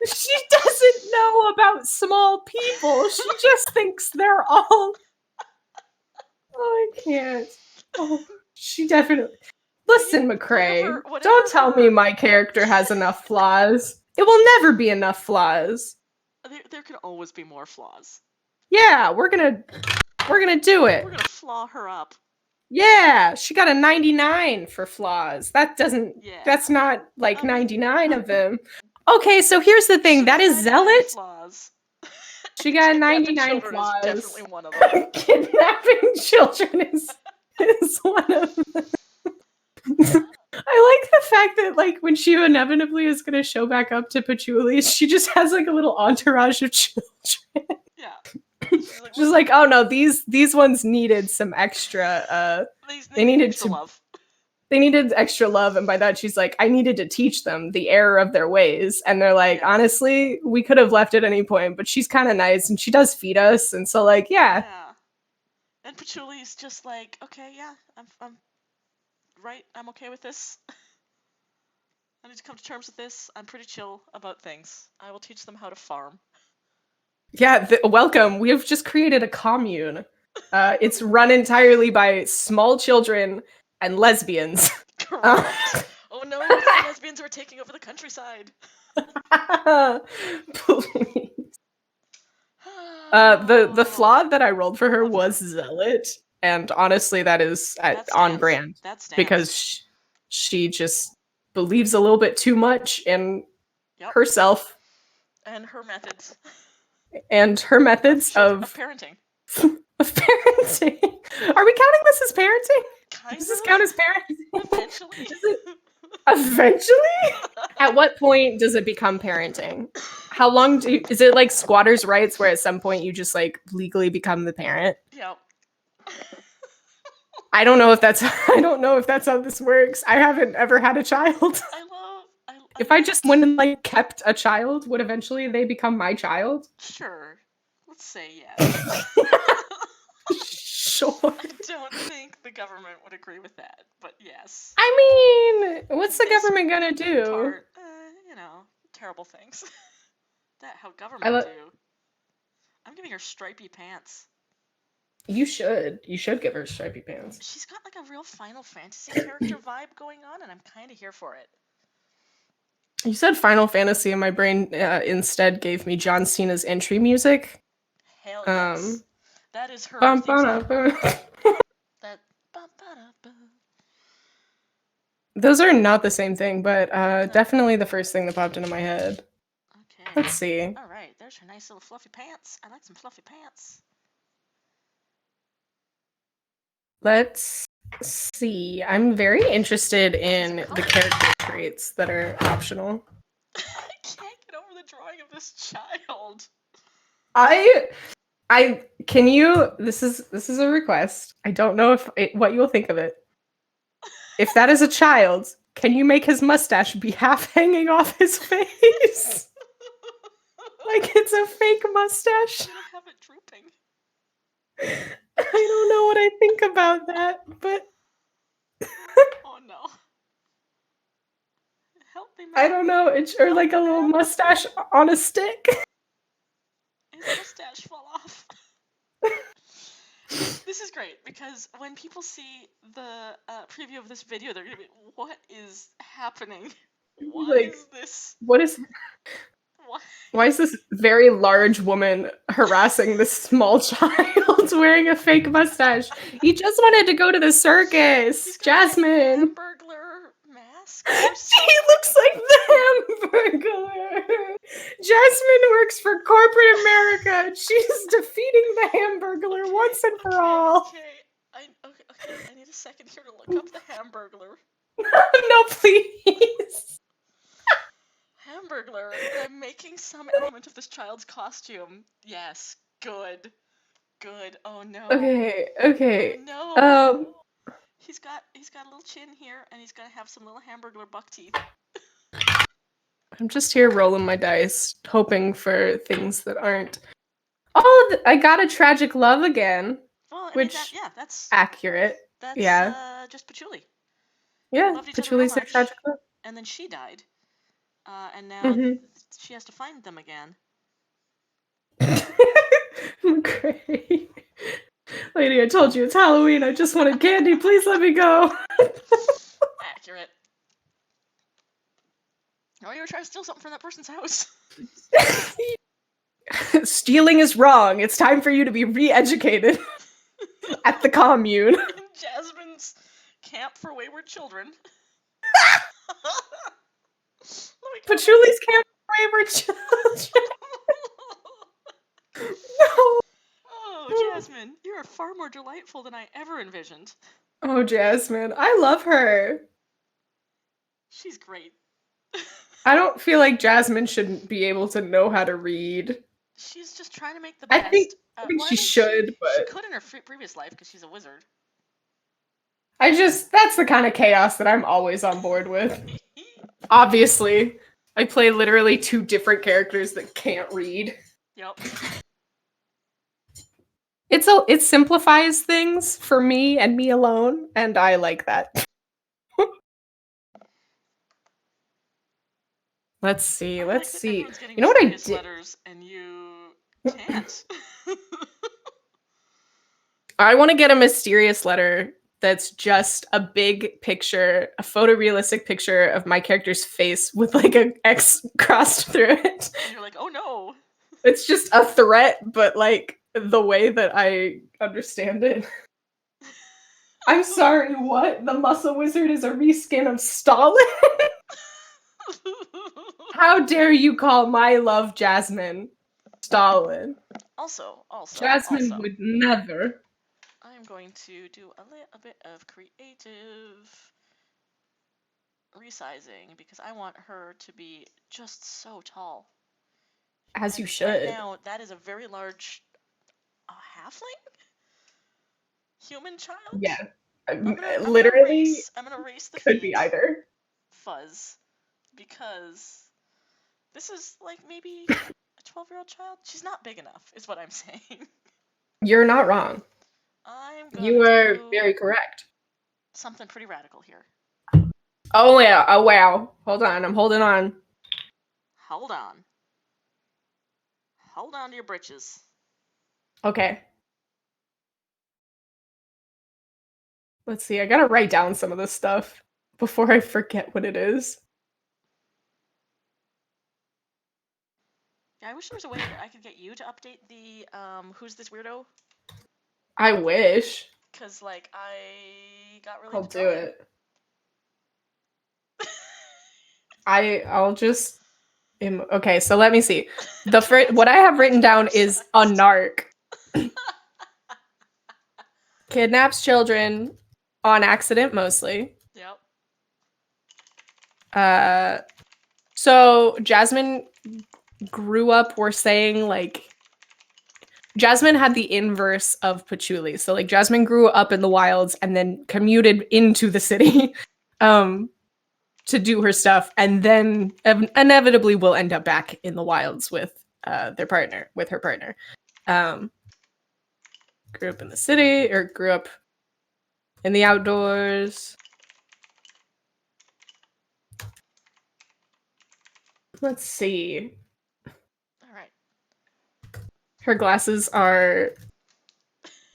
She doesn't know about small people. She just thinks they're all. Oh, I can't. Oh, she definitely. Listen, McCrae. Don't tell me my character has enough flaws. It will never be enough flaws. There can always be more flaws. Yeah, we're gonna do it. We're gonna flaw her up. Yeah, she got a 99 for flaws. That's not like 99 of them. Okay, so here's the thing. That is Zealot. She got 99 flaws. Is definitely one of them. Kidnapping children is one of them. I like the fact that, like, when she inevitably is going to show back up to Patchouli, she just has like a little entourage of children. Yeah. She's like, oh no, these ones needed some extra. They needed extra love. They needed extra love, and by that she's like, I needed to teach them the error of their ways. And they're like, honestly, we could have left at any point, but she's kind of nice, and she does feed us, and so like, yeah. And Patchouli's just like, okay, yeah, I'm right, I'm okay with this. I need to come to terms with this. I'm pretty chill about things. I will teach them how to farm. Yeah, welcome. We have just created a commune. It's run entirely by small children and lesbians. Correct. Oh no, the lesbians are taking over the countryside. Please. The flaw that I rolled for her was Zealot, and honestly, that is on brand. Because she just believes a little bit too much in herself and her methods. And her methods of parenting. Of parenting. Are we counting this as parenting? Does this count as parenting? Eventually. Eventually? At what point does it become parenting? How long is it like squatters' rights where at some point you just like legally become the parent? Yep. I don't know if that's how this works. I haven't ever had a child. If I just went and like kept a child, would eventually they become my child? Sure. Let's say yes. Sure. I don't think the government would agree with that, but yes. I mean, what's the government gonna do? Terrible things. That how government do. I'm giving her stripy pants. You should give her stripy pants. She's got like a real Final Fantasy character vibe going on, and I'm kind of here for it. You said Final Fantasy, and my brain instead gave me John Cena's entry music. Hell yes. That is her theme song. Those are not the same thing, but definitely the first thing that popped into my head. Okay, Let's see. All right, there's her nice little fluffy pants. I like some fluffy pants. Let's see. I'm very interested in the character traits that are optional. I can't get over the drawing of this child. Can you, this is a request. I don't know what you will think of it. If that is a child, can you make his mustache be half hanging off his face? Like it's a fake mustache. I'm gonna have it drooping. I don't know what I think about that, but Oh no. Help me, man. I don't know. Or like a little mustache on a stick. His mustache fall off. This is great because when people see the preview of this video, they're gonna be, what is happening? What Like, is this? What is? Why is this very large woman harassing this small child wearing a fake mustache? He just wanted to go to the circus. Jasmine. Hamburglar mask. He looks like the Hamburglar. Jasmine works for corporate America. She's defeating the Hamburglar once and for all. Okay. I need a second here to look up the Hamburglar. No, please. Hamburglar. I'm making some element of this child's costume. Yes. Good. Good. Oh no. Okay. Oh, no. He's got a little chin here, and he's gonna have some little Hamburglar buck teeth. I'm just here rolling my dice, hoping for things that aren't. Oh, I got a tragic love again. Well, Which that's accurate. That's just Patchouli. Yeah, Patchouli's their tragic love. And then she died. And now she has to find them again. Great. Lady, I told you it's Halloween. I just wanted candy. Please let me go. Accurate. Oh, you were trying to steal something from that person's house. Stealing is wrong. It's time for you to be re-educated at the commune. In Jasmine's camp for wayward children. Patchouli's camp for wayward children. No. Oh, Jasmine, you are far more delightful than I ever envisioned. Oh, Jasmine. I love her. She's great. I don't feel like Jasmine shouldn't be able to know how to read. She's just trying to make the best. I think she should, but... She could in her previous life because she's a wizard. That's the kind of chaos that I'm always on board with. Obviously. I play literally 2 different characters that can't read. Yep. It simplifies things for me and me alone, and I like that. Let's see. You know what I did? Letters and you can't. I want to get a mysterious letter that's just a big picture, a photorealistic picture of my character's face with like an X crossed through it. And you're like, oh no. It's just a threat, but like the way that I understand it. I'm sorry, what? The Muscle Wizard is a reskin of Stalin? How dare you call my love Jasmine Stalin? Also, Jasmine would never. I'm going to do a little bit of creative resizing because I want her to be just so tall. As you should. Right now, that is a very large halfling? Human child? Yeah. I'm gonna erase the could feet. Be either. Fuzz. Because this is like maybe a 12-year-old child. She's not big enough, is what I'm saying. You're not wrong. You are very correct. Something pretty radical here. Oh yeah. Oh wow. Hold on. I'm holding on. Hold on. Hold on to your britches. Okay. Let's see. I gotta write down some of this stuff before I forget what it is. Yeah, I wish there was a way that I could get you to update the who's this weirdo? I wish. Cause like I got really. I'll do it. I'll just Okay, so let me see. What I have written down is a narc. Kidnaps children on accident mostly. Yep. So Jasmine grew up, we're saying, like, Jasmine had the inverse of Patchouli. So, like, Jasmine grew up in the wilds and then commuted into the city to do her stuff, and then inevitably will end up back in the wilds with her partner. Grew up in the city, or grew up in the outdoors. Let's see. All right. Her glasses are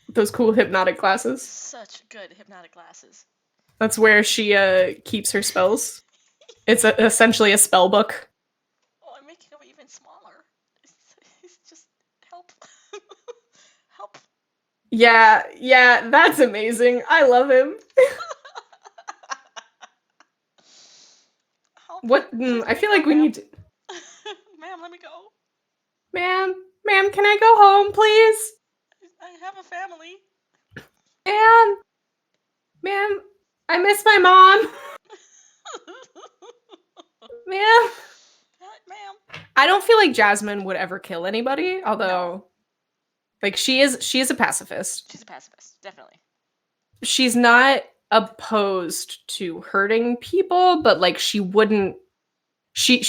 those cool hypnotic glasses. Such good hypnotic glasses. That's where she keeps her spells. It's essentially a spell book. Oh, I'm making them even smaller. It's just help. Help. Yeah, that's amazing. I love him. Help. What? I feel like we need to... Ma'am, let me go. Ma'am, can I go home, please? I have a family. Ma'am, I miss my mom. Ma'am. Ma'am. I don't feel like Jasmine would ever kill anybody, although, No. like, she is a pacifist. She's a pacifist, definitely. She's not opposed to hurting people, but, like, she would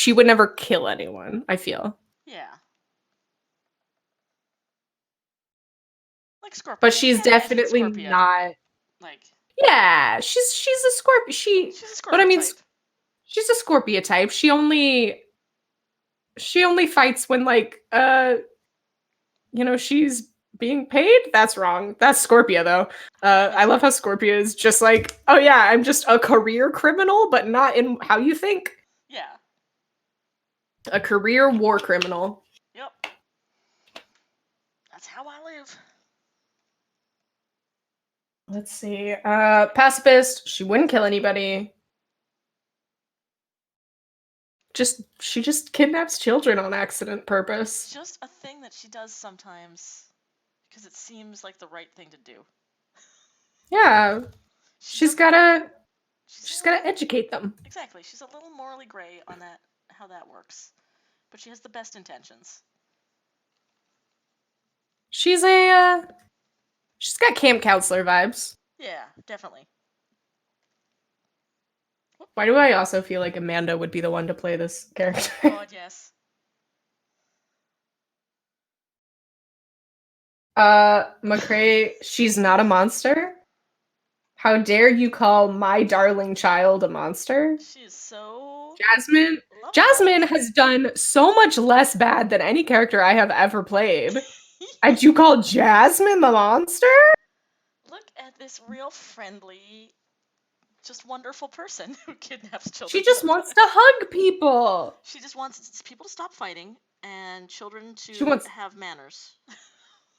never kill anyone, I feel. Yeah. Like Scorpio. But she's definitely not. Like. Yeah, she's a Scorpio. She's a Scorpio But I mean, type. she's a Scorpio type. She only fights when, like, she's being paid. That's wrong. That's Scorpio, though. I love how Scorpio is just like, oh yeah, I'm just a career criminal, but not in how you think. Yeah. A career war criminal. Yep. That's how I live. Let's see. Pacifist. She wouldn't kill anybody. She just kidnaps children on accident purpose. It's just a thing that she does sometimes because it seems like the right thing to do. Yeah. She's gotta educate them. Exactly. She's a little morally gray on that, how that works. But she has the best intentions. She's got camp counselor vibes. Yeah, definitely. Why do I also feel like Amanda would be the one to play this character? Oh, God, yes. McCrae, she's not a monster. How dare you call my darling child a monster? She is so... Jasmine has done so much less bad than any character I have ever played. And you call Jasmine the monster? Look at this real friendly, just wonderful person who kidnaps children. She just wants to hug people. She just wants people to stop fighting and children to have manners.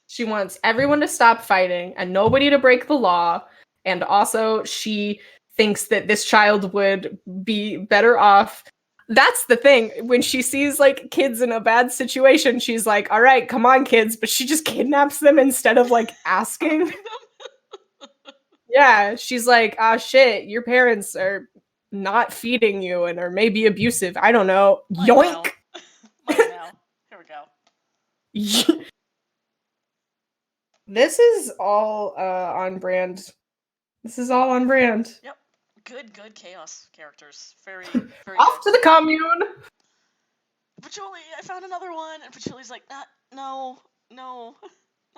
She wants everyone to stop fighting and nobody to break the law. And also, she thinks that this child would be better off. That's the thing. When she sees, like, kids in a bad situation, she's like, all right, come on, kids. But she just kidnaps them instead of, like, asking. Yeah, she's like, ah, shit, your parents are not feeding you and are maybe abusive. I don't know. Yoink! Here we go. This is all on brand. Yep. Good chaos characters. Very, very Off to the commune! Patchouli, I found another one! And Patchouli's like, no, not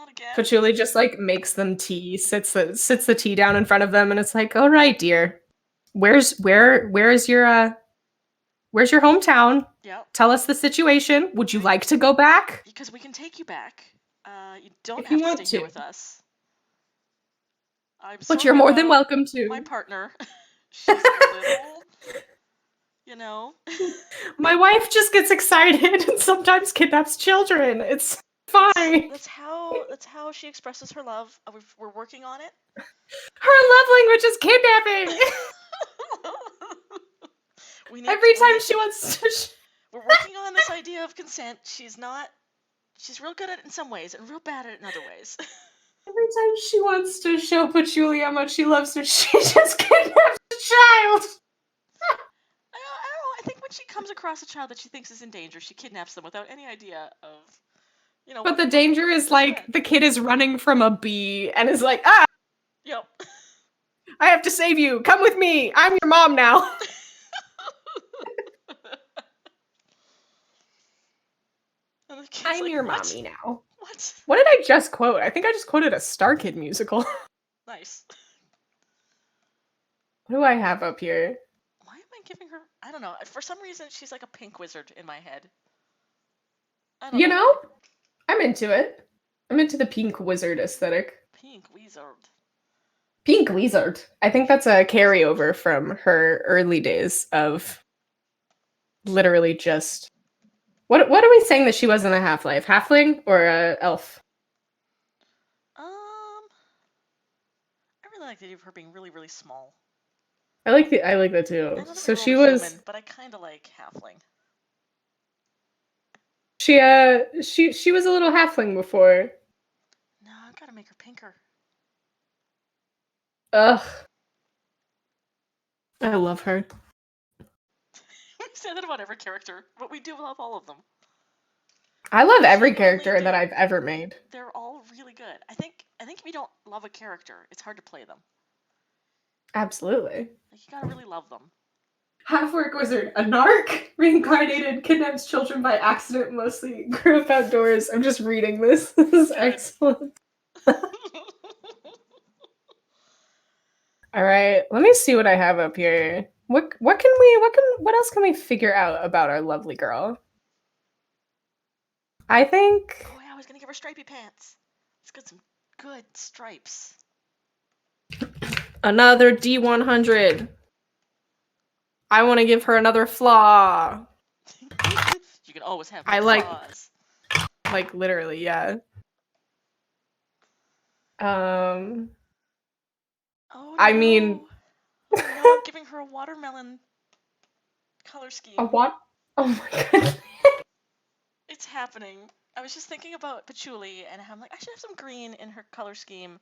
again. Patchouli just, like, makes them tea, sits the tea down in front of them, and it's like, all right, dear. Where's your hometown? Yep. Tell us the situation. Would you like to go back? Because we can take you back. You don't have to stay here with us. But you're more than welcome to. My partner. She's a little, you know. My wife just gets excited and sometimes kidnaps children. It's fine. That's how she expresses her love. We're working on it. Her love language is kidnapping. Every time she wants to. We're working on this idea of consent. She's real good at it in some ways and real bad at it in other ways. Every time she wants to show Patchouli how much she loves her, she just kidnaps a child. I don't know. I think when she comes across a child that she thinks is in danger, she kidnaps them without any idea of, But the danger is like the kid is running from a bee and is like, ah! Yep. I have to save you. Come with me. I'm your mom now. I'm like, your what? mommy now. What? What did I just quote? I think I just quoted a Star Kid musical. Nice. What do I have up here? Why am I giving her... I don't know. For some reason, she's like a pink wizard in my head. I don't know. I'm into it. I'm into the pink wizard aesthetic. Pink wizard. Pink wizard. I think that's a carryover from her early days of literally just... What are we saying that she was in a Half-Life? Halfling or a elf? I really like the idea of her being really, really small. I like that too. So she was human, but I kind of like halfling. She was a little halfling before. No, I've got to make her pinker. Ugh. I love her. We say that about every character, but we do love all of them. I love every character that I've ever made. They're all really good. I think if you don't love a character, it's hard to play them. Absolutely. Like, you gotta really love them. Half-orc wizard, a narc, reincarnated, kidnaps children by accident, mostly grew up outdoors. I'm just reading this. This is excellent. All right, let me see what I have up here. What else can we figure out about our lovely girl? I think... Oh yeah, I was gonna give her stripy pants. It's got some good stripes. Another D100. I want to give her another flaw. You can always have flaws. Like literally, yeah. Oh, I mean... Oh no, I'm giving her a watermelon color scheme. A what? Oh my god. It's happening. I was just thinking about Patchouli, and I'm like, I should have some green in her color scheme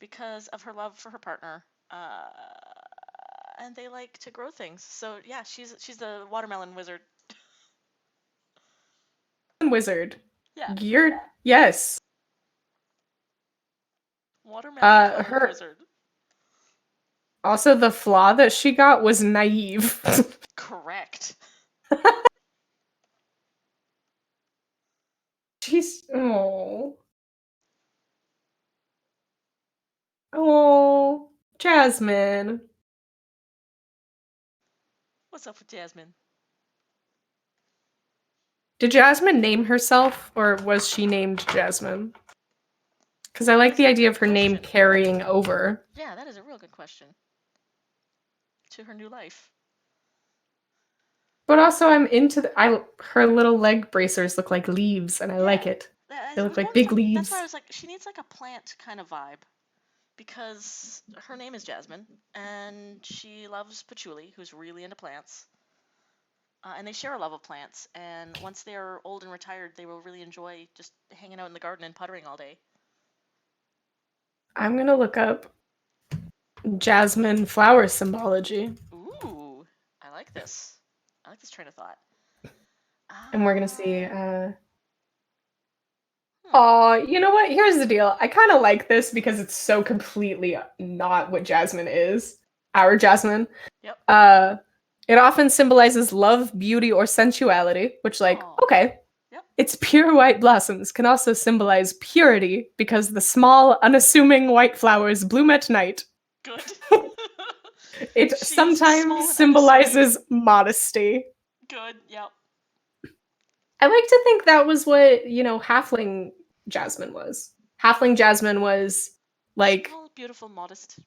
because of her love for her partner. And they like to grow things. So yeah, she's the watermelon wizard. Wizard. Yeah. Yes. Watermelon color wizard. Also, the flaw that she got was naive. Correct. She's... Oh, Jasmine. What's up with Jasmine? Did Jasmine name herself, or was she named Jasmine? Because I like the idea of her name carrying over. Yeah, that is a real good question. To her new life. But also, I'm into her little leg bracers look like leaves, and I like it. They look like big leaves. That's why I was like, she needs like a plant kind of vibe. Because her name is Jasmine, and she loves Patchouli, who's really into plants. And they share a love of plants, and once they're old and retired, they will really enjoy just hanging out in the garden and puttering all day. I'm gonna look up Jasmine flower symbology. Ooh, I like this. I like this train of thought. And we're gonna see, Aw, you know what? Here's the deal. I kind of like this because it's so completely not what Jasmine is. Our Jasmine. Yep. It often symbolizes love, beauty, or sensuality, which, like, okay. Yep. Its pure white blossoms can also symbolize purity because the small, unassuming white flowers bloom at night. Good. It sometimes symbolizes modesty. Good, yep. I like to think that was what, Halfling Jasmine was. Halfling Jasmine was, like... Small, beautiful, modest.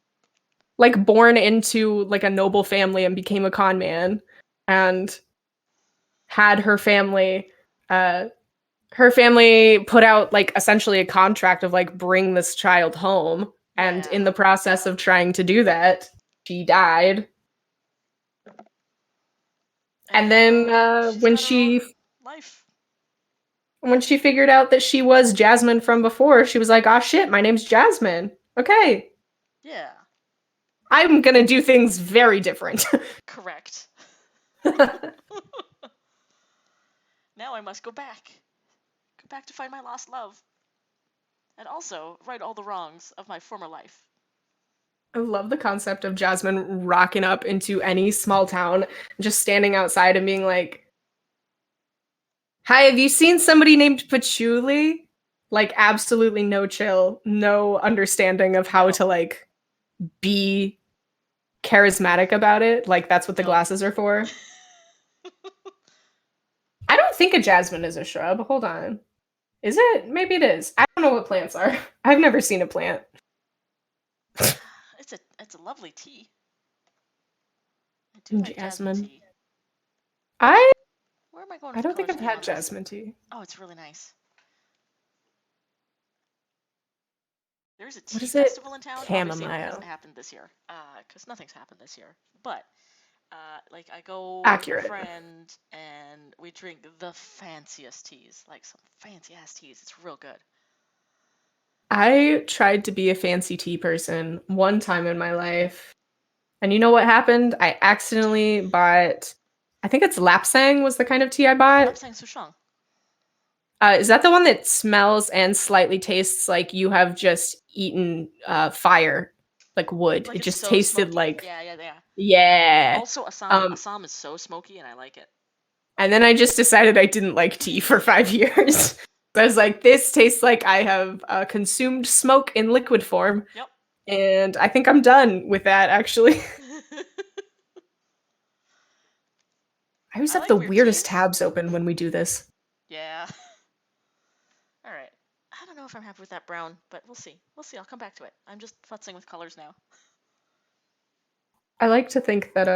Like, born into, like, a noble family and became a con man. And had her family... her family put out, like, essentially a contract of, like, bring this child home. And in the process of trying to do that, she died. And then when she figured out that she was Jasmine from before, she was like, "Ah, shit, my name's Jasmine. Okay. Yeah. I'm gonna do things very different." Correct. Now I must go back. Go back to find my lost love. And also right all the wrongs of my former life. I love the concept of Jasmine rocking up into any small town, just standing outside and being like, "Hi, have you seen somebody named Patchouli?" Like, absolutely no chill, no understanding of how to, like, be charismatic about it. Like, that's what the glasses are for. I don't think a jasmine is a shrub. Hold on. Is it? Maybe it is. I don't know what plants are. I've never seen a plant. It's a lovely tea. I do like jasmine tea. Where am I going? I don't think I've had jasmine tea. Oh, it's really nice. There's a tea What is festival it? in town. Chamomile. Obviously, it hasn't happened this year, because nothing's happened this year. But like I go Accurate. with a friend and we drink the fanciest teas, like some fancy ass teas. It's real good. I tried to be a fancy tea person one time in my life. And you know what happened? I accidentally bought, I think it's Lapsang was the kind of tea I bought. Lapsang Souchong. Is that the one that smells and slightly tastes like you have just eaten fire, like wood? Like it just so tasted smoky. like... Yeah. Yeah. Also, Assam is so smoky and I like it. And then I just decided I didn't like tea for 5 years. I was like, this tastes like I have consumed smoke in liquid form. Yep. And I think I'm done with that, actually. I always have the weirdest tabs open when we do this. Yeah. All right. I don't know if I'm happy with that brown, but we'll see. We'll see. I'll come back to it. I'm just futzing with colors now. I like to think that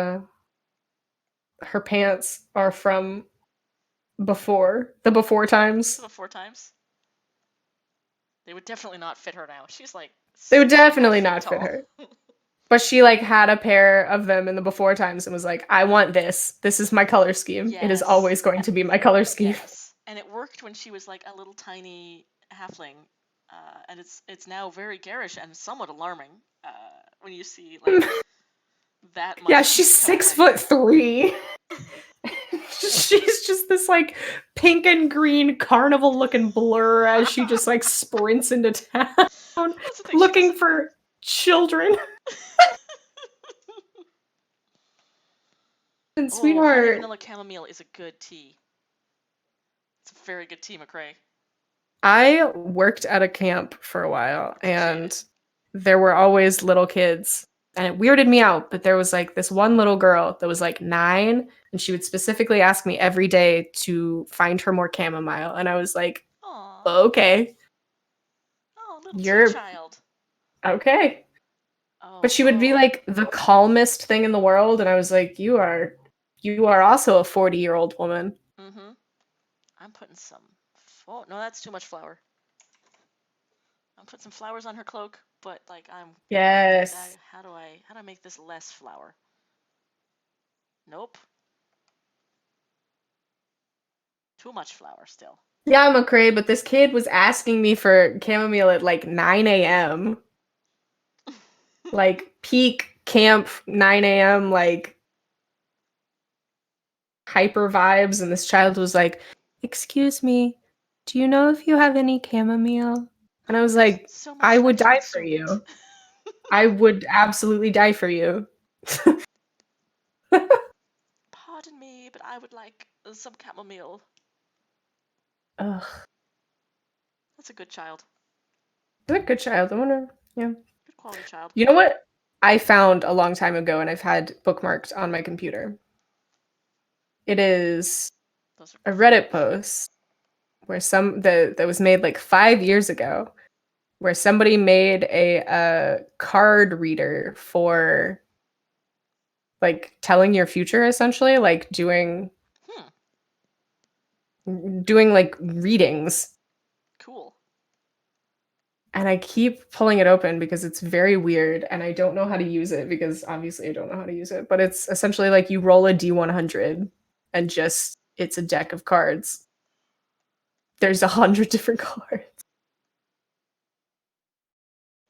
her pants are from before times. Before times. They would definitely not fit her now. She's like... They would definitely not fit her. But she like had a pair of them in the before times and was like, "I want this. This is my color scheme. Yes. It is always going to be my color scheme." Yes. And it worked when she was like a little tiny halfling. And it's now very garish and somewhat alarming when you see like that much. Yeah, she's 6'3". She's just this like pink and green carnival looking blur as she just like sprints into town looking for children. And sweetheart, vanilla chamomile is a good tea. It's a very good tea, McRae. I worked at a camp for a while, and there were always little kids, and it weirded me out. But there was like this one little girl that was like 9, and she would specifically ask me every day to find her more chamomile, and I was like, "Aww. Okay, little child. Okay." But she would be like the calmest thing in the world, and I was like, you are also a 40-year-old woman. Mm-hmm. I'm putting some... Oh, no, that's too much flour. I'm putting some flowers on her cloak, but like Yes. How do I make this less flour? Nope. Too much flour still. Yeah, McRae, but this kid was asking me for chamomile at like 9 a.m. Like peak camp 9 a.m. like hyper vibes, and this child was like, "Excuse me, do you know if you have any chamomile?" And I was like, "I would die for you. I would absolutely die for you." Pardon me, but I would like some chamomile. Ugh. That's a good child. That's a good child. I wonder. Yeah. Good quality child. You know what I found a long time ago, and I've had bookmarked on my computer? It is a Reddit post where that was made like 5 years ago, where somebody made a card reader for like telling your future, essentially, like doing like readings. Cool. And I keep pulling it open because it's very weird, and I don't know how to use it because obviously I don't know how to use it. But it's essentially like you roll a D100, and just it's a deck of cards. There's 100 different cards.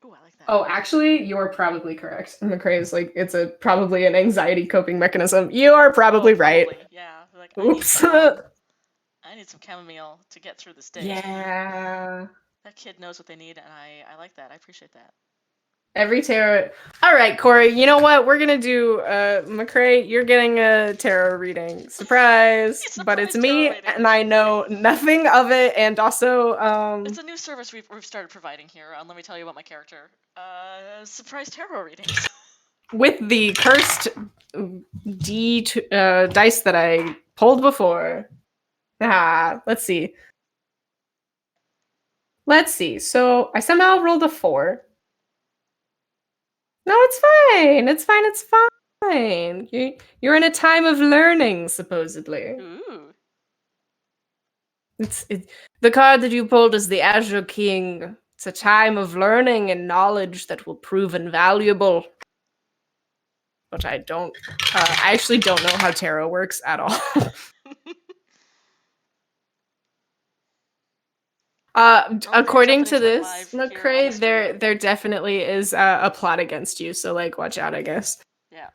Ooh, I like that. Oh, actually, you're probably correct. McCrae is like, it's probably an anxiety coping mechanism. You are probably right. Probably. Yeah. Like, Oops. I need some chamomile to get through this day. Yeah. That kid knows what they need, and I like that. I appreciate that. Every tarot. All right, Corey. You know what? We're gonna do. McCrae, you're getting a tarot reading. Surprise! But it's me, and I know nothing of it. And also, it's a new service we've started providing here. Let me tell you about my character. Surprise tarot readings. With the cursed dice that I pulled before. Let's see. So I somehow rolled a 4. No, it's fine. It's fine. It's fine. You're in a time of learning, supposedly. Ooh. The card that you pulled is the Azure King. It's a time of learning and knowledge that will prove invaluable. But I actually don't know how tarot works at all. According to this, McCrae, there definitely is a plot against you. So, like, watch out, I guess. Yeah.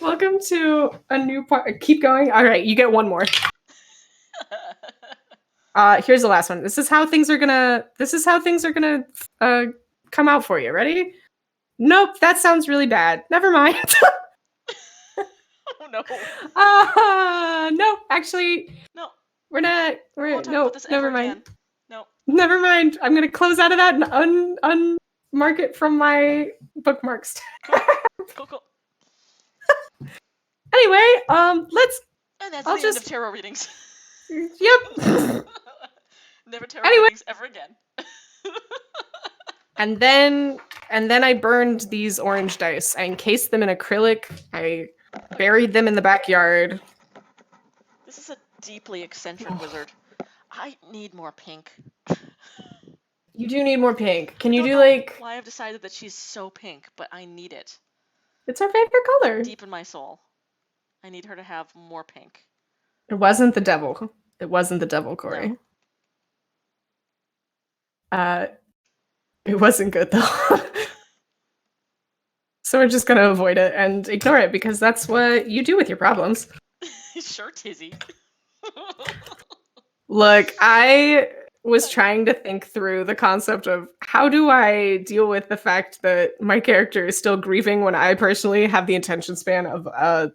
Welcome to a new part. Keep going. All right, you get one more. Here's the last one. This is how things are gonna come out for you. Ready? Nope, that sounds really bad. Never mind. Oh no. No, actually. No. We're not. No, never mind. Again. No. Never mind. I'm gonna close out of that and unmark it from my bookmarks. Cool. Anyway, let's. And that's the end of tarot readings. Yep. Never tarot readings ever again. And then I burned these orange dice. I encased them in acrylic. I buried them in the backyard. This is a deeply eccentric wizard. I need more pink. You do need more pink. Can you do why I've decided that she's so pink, but I need it. It's her favorite color. Deep in my soul. I need her to have more pink. It wasn't the devil. It wasn't the devil, Corey. No. It wasn't good though. So we're just gonna avoid it and ignore it because that's what you do with your problems. Sure, Tizzy. Look, I was trying to think through the concept of how do I deal with the fact that my character is still grieving when I personally have the attention span of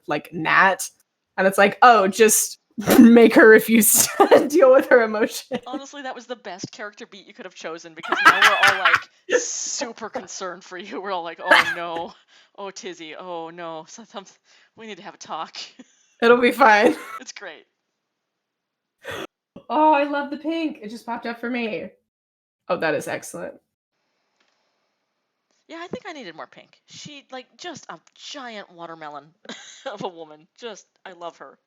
like Nat. And it's like, oh, just make her refuse to deal with her emotion. Honestly, that was the best character beat you could have chosen because now we're all like super concerned for you. We're all like, oh no, oh Tizzy, oh no, we need to have a talk. It'll be fine. It's great. Oh, I love the pink. It just popped up for me. Oh, that is excellent. Yeah, I think I needed more pink. She, like, just a giant watermelon of a woman. Just, I love her.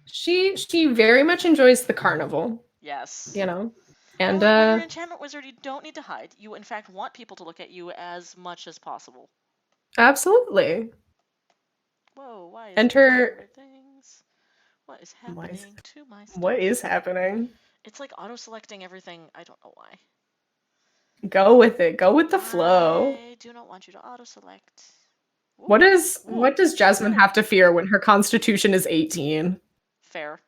She very much enjoys the carnival. Yes. You know? And when you're an enchantment wizard, you don't need to hide. You, in fact, want people to look at you as much as possible. Absolutely. Whoa, why is Enter things? What is happening to my stuff? What is happening? It's like auto-selecting everything. I don't know why. Go with it. Go with the flow. I do not want you to auto-select. What does Jasmine have to fear when her constitution is 18? Fair.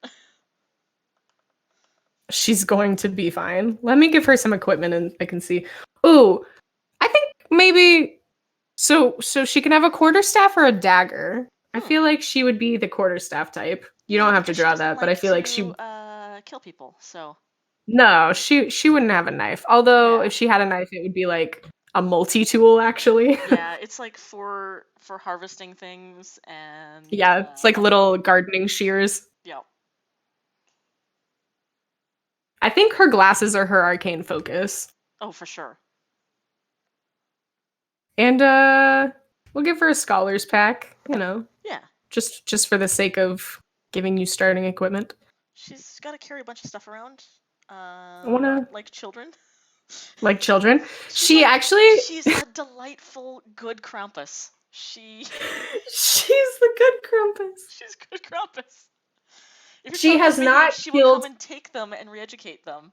She's going to be fine. Let me give her some equipment and I can see. Ooh, I think maybe so she can have a quarterstaff or a dagger. I feel like she would be the quarterstaff type. You don't have to draw that, but I feel like she kill people, so. No, she wouldn't have a knife. Although if she had a knife, it would be like a multi-tool actually. Yeah, it's like for harvesting things and yeah, it's like little gardening shears. Yeah. I think her glasses are her arcane focus. Oh, for sure. And we'll give her a scholar's pack, you know. Yeah. Just for the sake of giving you starting equipment. She's got to carry a bunch of stuff around. Like children. Like children. She's a delightful good Krampus. She's the good Krampus. She's good Krampus. She has not she killed. will come and take them and re-educate them.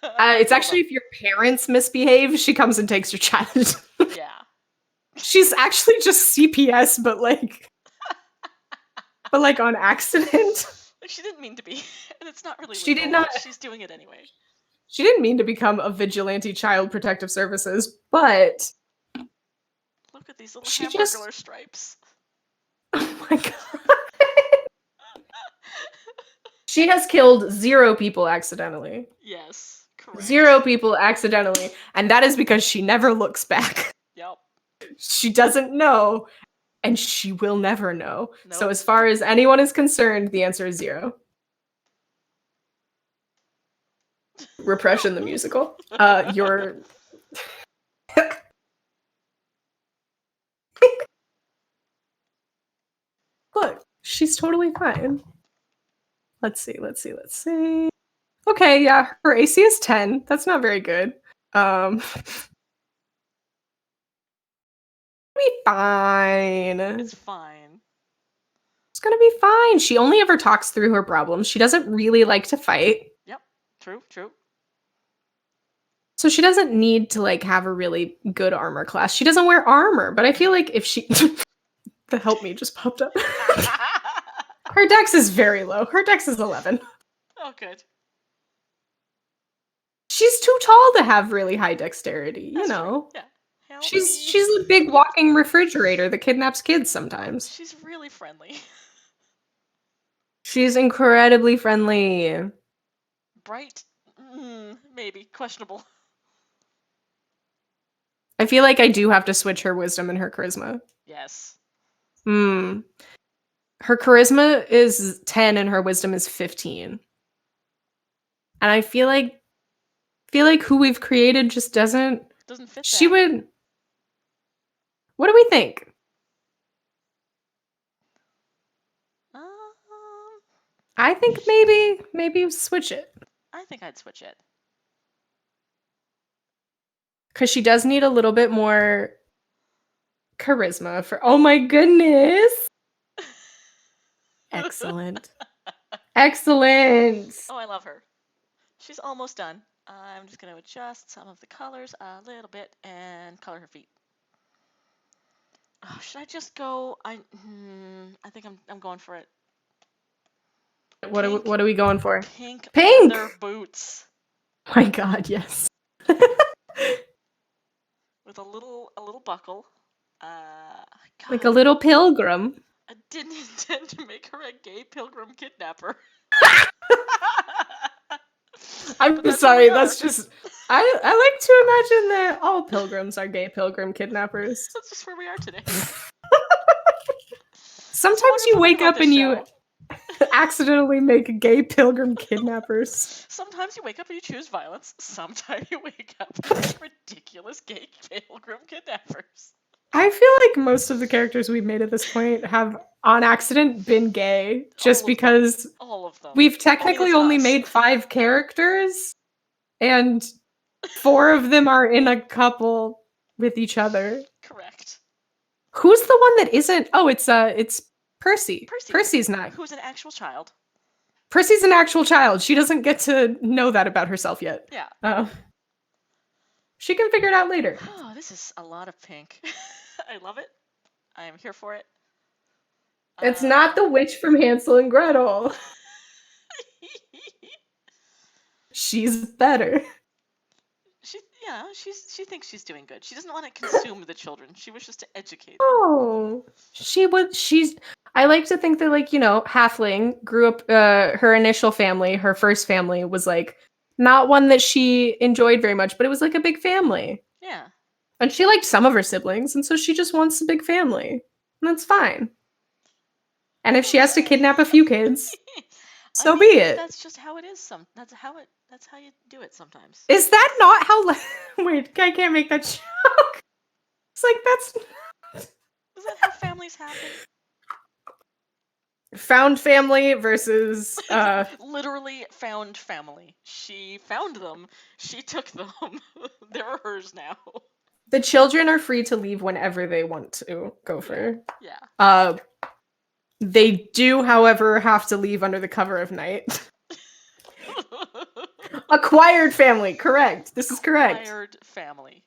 It's actually if your parents misbehave, she comes and takes your child. Yeah. She's actually just CPS, but on accident. Like she didn't mean to be, and it's not really. She legal, did not. But she's doing it anyway. She didn't mean to become a vigilante child protective services, but look at these little hamburger stripes. Oh my god. She has killed 0 people accidentally. Yes, correct. 0 people accidentally, and that is because she never looks back. Yep. She doesn't know, and she will never know. Nope. So as far as anyone is concerned, the answer is 0. Repression the musical. You're... Look, she's totally fine. Let's see. Okay, yeah, her AC is 10. That's not very good. Be fine. It's fine. It's gonna be fine. She only ever talks through her problems. She doesn't really like to fight. Yep. True. So she doesn't need to have a really good armor class. She doesn't wear armor, but I feel like if she the help me just popped up. Her dex is very low. Her dex is 11. Oh, good. She's too tall to have really high dexterity, you know. True. Yeah. She's a big walking refrigerator that kidnaps kids sometimes. She's really friendly. She's incredibly friendly. Bright? Maybe. Questionable. I feel like I do have to switch her wisdom and her charisma. Yes. Her charisma is 10 and her wisdom is 15. And I feel like who we've created just doesn't fit she that. would. What do we think? I think maybe switch it. I think I'd switch it. Because she does need a little bit more charisma for. Oh my goodness! Excellent. Excellent. Oh, I love her. She's almost done. I'm just going to adjust some of the colors a little bit and color her feet. Oh, should I just go? I think I'm going for it. What are we going for? Pink. Pink. Leather boots. Oh my god, yes. With a little buckle. God, like a little pilgrim. I didn't intend to make her a gay pilgrim kidnapper. I'm sorry, that's just I like to imagine that all pilgrims are gay pilgrim kidnappers. That's just where we are today. Sometimes you wake up and you accidentally make gay pilgrim kidnappers. Sometimes you wake up and you choose violence. Sometimes you wake up and make ridiculous gay pilgrim kidnappers. I feel like most of the characters we've made at this point have, on accident, been gay, just because all of them. We've technically only made 5 characters, and 4 of them are in a couple with each other. Correct. Who's the one that isn't? Oh, it's Percy. Percy's not. Who's an actual child. Percy's an actual child. She doesn't get to know that about herself yet. Yeah. She can figure it out later. Oh, this is a lot of pink. I love it. I am here for it. It's not the witch from Hansel and Gretel. She's better. She thinks she's doing good. She doesn't want to consume the children. She wishes to educate them. Oh, I like to think that, Halfling grew up, her initial family, her first family was, not one that she enjoyed very much, but it was, a big family. Yeah. And she liked some of her siblings, and so she just wants a big family. And that's fine. And if she has to kidnap a few kids, so be it. That's just how it is. That's how you do it sometimes. Is that not how? Wait, I can't make that joke. It's that's. Is that how families happen? Found family versus literally found family. She found them. She took them. They're hers now. The children are free to leave whenever they want to, Gopher. Yeah. They do, however, have to leave under the cover of night. Acquired family, correct. This is correct. Acquired family.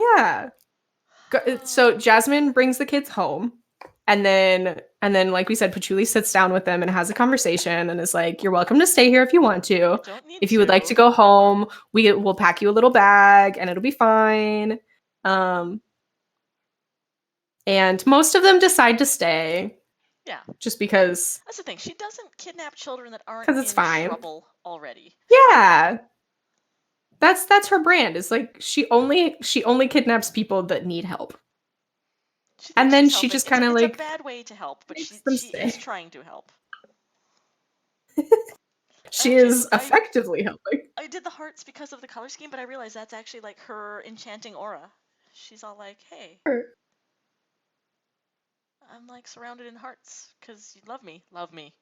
Yeah. So Jasmine brings the kids home, and then like we said, Patchouli sits down with them and has a conversation and is like, "You're welcome to stay here if you want to. If you would like to go home, we'll pack you a little bag and it'll be fine." And most of them decide to stay. Yeah. Just because. That's the thing. She doesn't kidnap children that aren't in trouble already. Yeah. That's her brand. It's like she only kidnaps people that need help. And then she just kind of like. It's a bad way to help, but she is trying to help. She is effectively helping. I did the hearts because of the color scheme, but I realized that's actually like her enchanting aura. She's all like, "Hey, I'm like surrounded in hearts because you love me. Love me.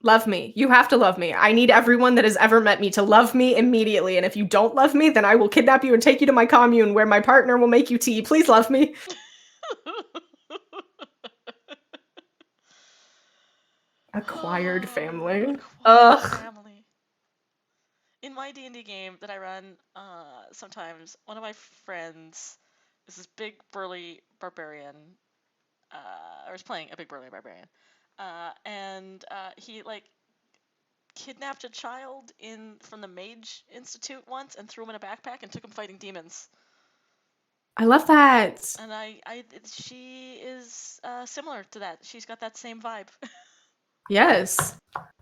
Love me. You have to love me. I need everyone that has ever met me to love me immediately. And if you don't love me, then I will kidnap you and take you to my commune where my partner will make you tea. Please love me." Acquired family. Family. In my D&D game that I run, sometimes one of my friends is this big burly barbarian. I was playing a big burly barbarian, and he like kidnapped a child from the Mage Institute once and threw him in a backpack and took him fighting demons. I love that. And she is similar to that. She's got that same vibe. Yes.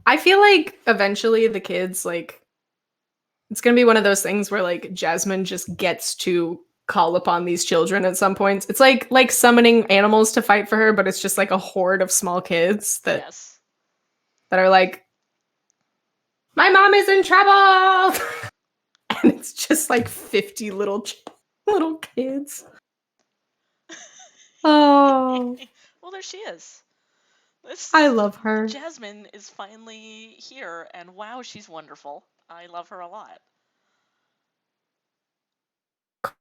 I feel like eventually the kids, like, it's going to be one of those things where, like, Jasmine just gets to call upon these children at some point. It's like summoning animals to fight for her, but it's just like a horde of small kids that are like, "My mom is in trouble!" And it's just like 50 little kids. Oh. Well, there she is. I love her. Jasmine is finally here, and wow, she's wonderful. I love her a lot.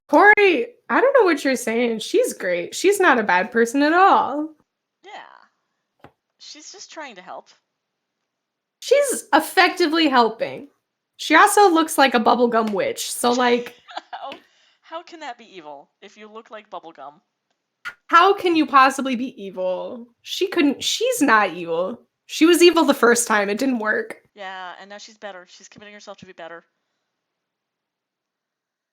Corey, I don't know what you're saying. She's great. She's not a bad person at all. Yeah. She's just trying to help. She's effectively helping. She also looks like a bubblegum witch, so like... How can that be evil if you look like bubblegum? How can you possibly be evil? She's not evil. She was evil the first time. It didn't work. Yeah, and now she's better. She's committing herself to be better.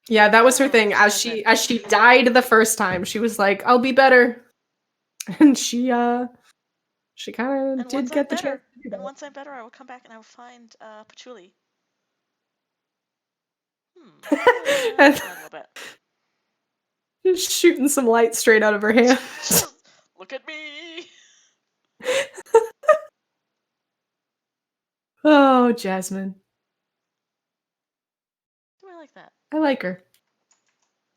Yeah, that was her thing. As she died the first time, she was like, "I'll be better." And she kind of did get the chance. And once I'm better, I will come back and I will find Patchouli. A little bit. Just shooting some light straight out of her hand. Look at me. Oh, Jasmine. Do I like that? I like her.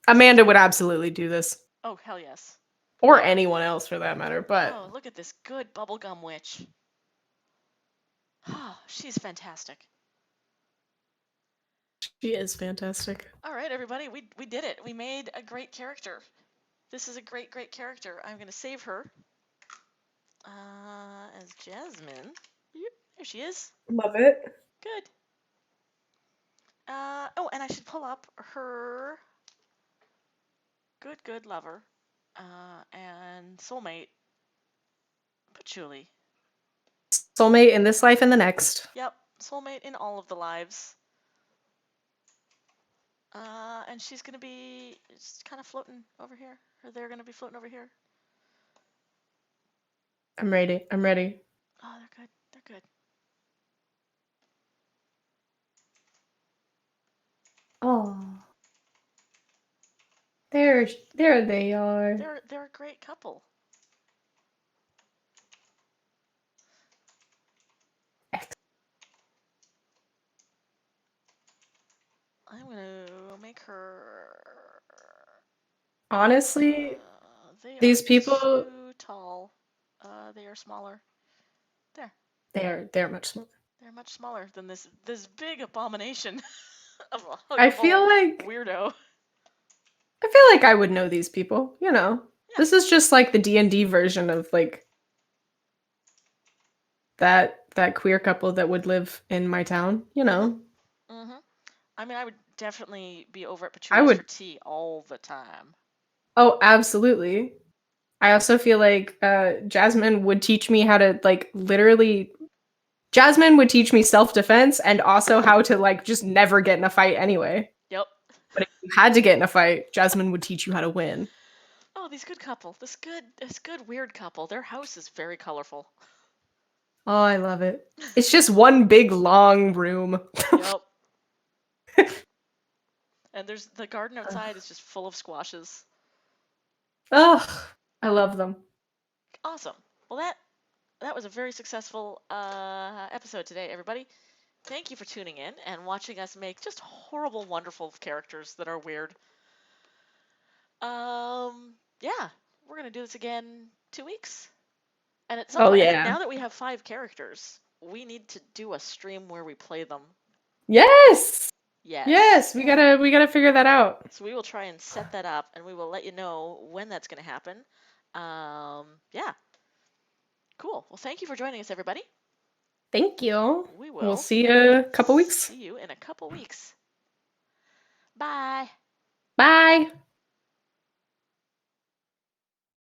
Amanda would absolutely do this. Oh, hell yes. Or anyone else for that matter, but... Oh, look at this good bubblegum witch. Oh, she's fantastic. She is fantastic. All right, everybody, we did it. We made a great character. This is a great character. I'm going to save her as Jasmine. Yep, there she is. Love it. Good. Oh, and I should pull up her good lover and soulmate, Patchouli. Soulmate in this life and the next. Yep, soulmate in all of the lives. And she's gonna be just kind of floating over here, or they're gonna be floating over here. I'm ready. Oh, they're good. They're good. Oh. There they are. They're a great couple. I'm gonna make her. Honestly, these people too tall. They are smaller. There. They're much smaller. They're much smaller than this big abomination of a I feel like weirdo. I feel like I would know these people, you know. Yeah. This is just like the D&D version of like that queer couple that would live in my town, you know. Mm-hmm. I mean, I would definitely be over at I Patchouli's would for tea all the time. Oh, absolutely. I also feel like Jasmine would teach me how to like literally Jasmine would teach me self-defense and also how to like just never get in a fight anyway. Yep. But if you had to get in a fight, Jasmine would teach you how to win. Oh, these good couple. This good weird couple. Their house is very colorful. Oh, I love it. It's just one big long room. Yep. And there's the garden outside is just full of squashes. Ugh, I love them. Awesome. Well, that was a very successful episode today, everybody. Thank you for tuning in and watching us make just horrible, wonderful characters that are weird. Yeah, we're gonna do this again 2 weeks. And at some point, I think now that we have 5 characters, we need to do a stream where we play them. Yes. Yes. Yes, we gotta figure that out. So we will try and set that up, and we will let you know when that's gonna happen. Yeah. Cool. Well, thank you for joining us, everybody. Thank you. We will. We'll see you in a couple weeks. See you in a couple weeks. Bye. Bye.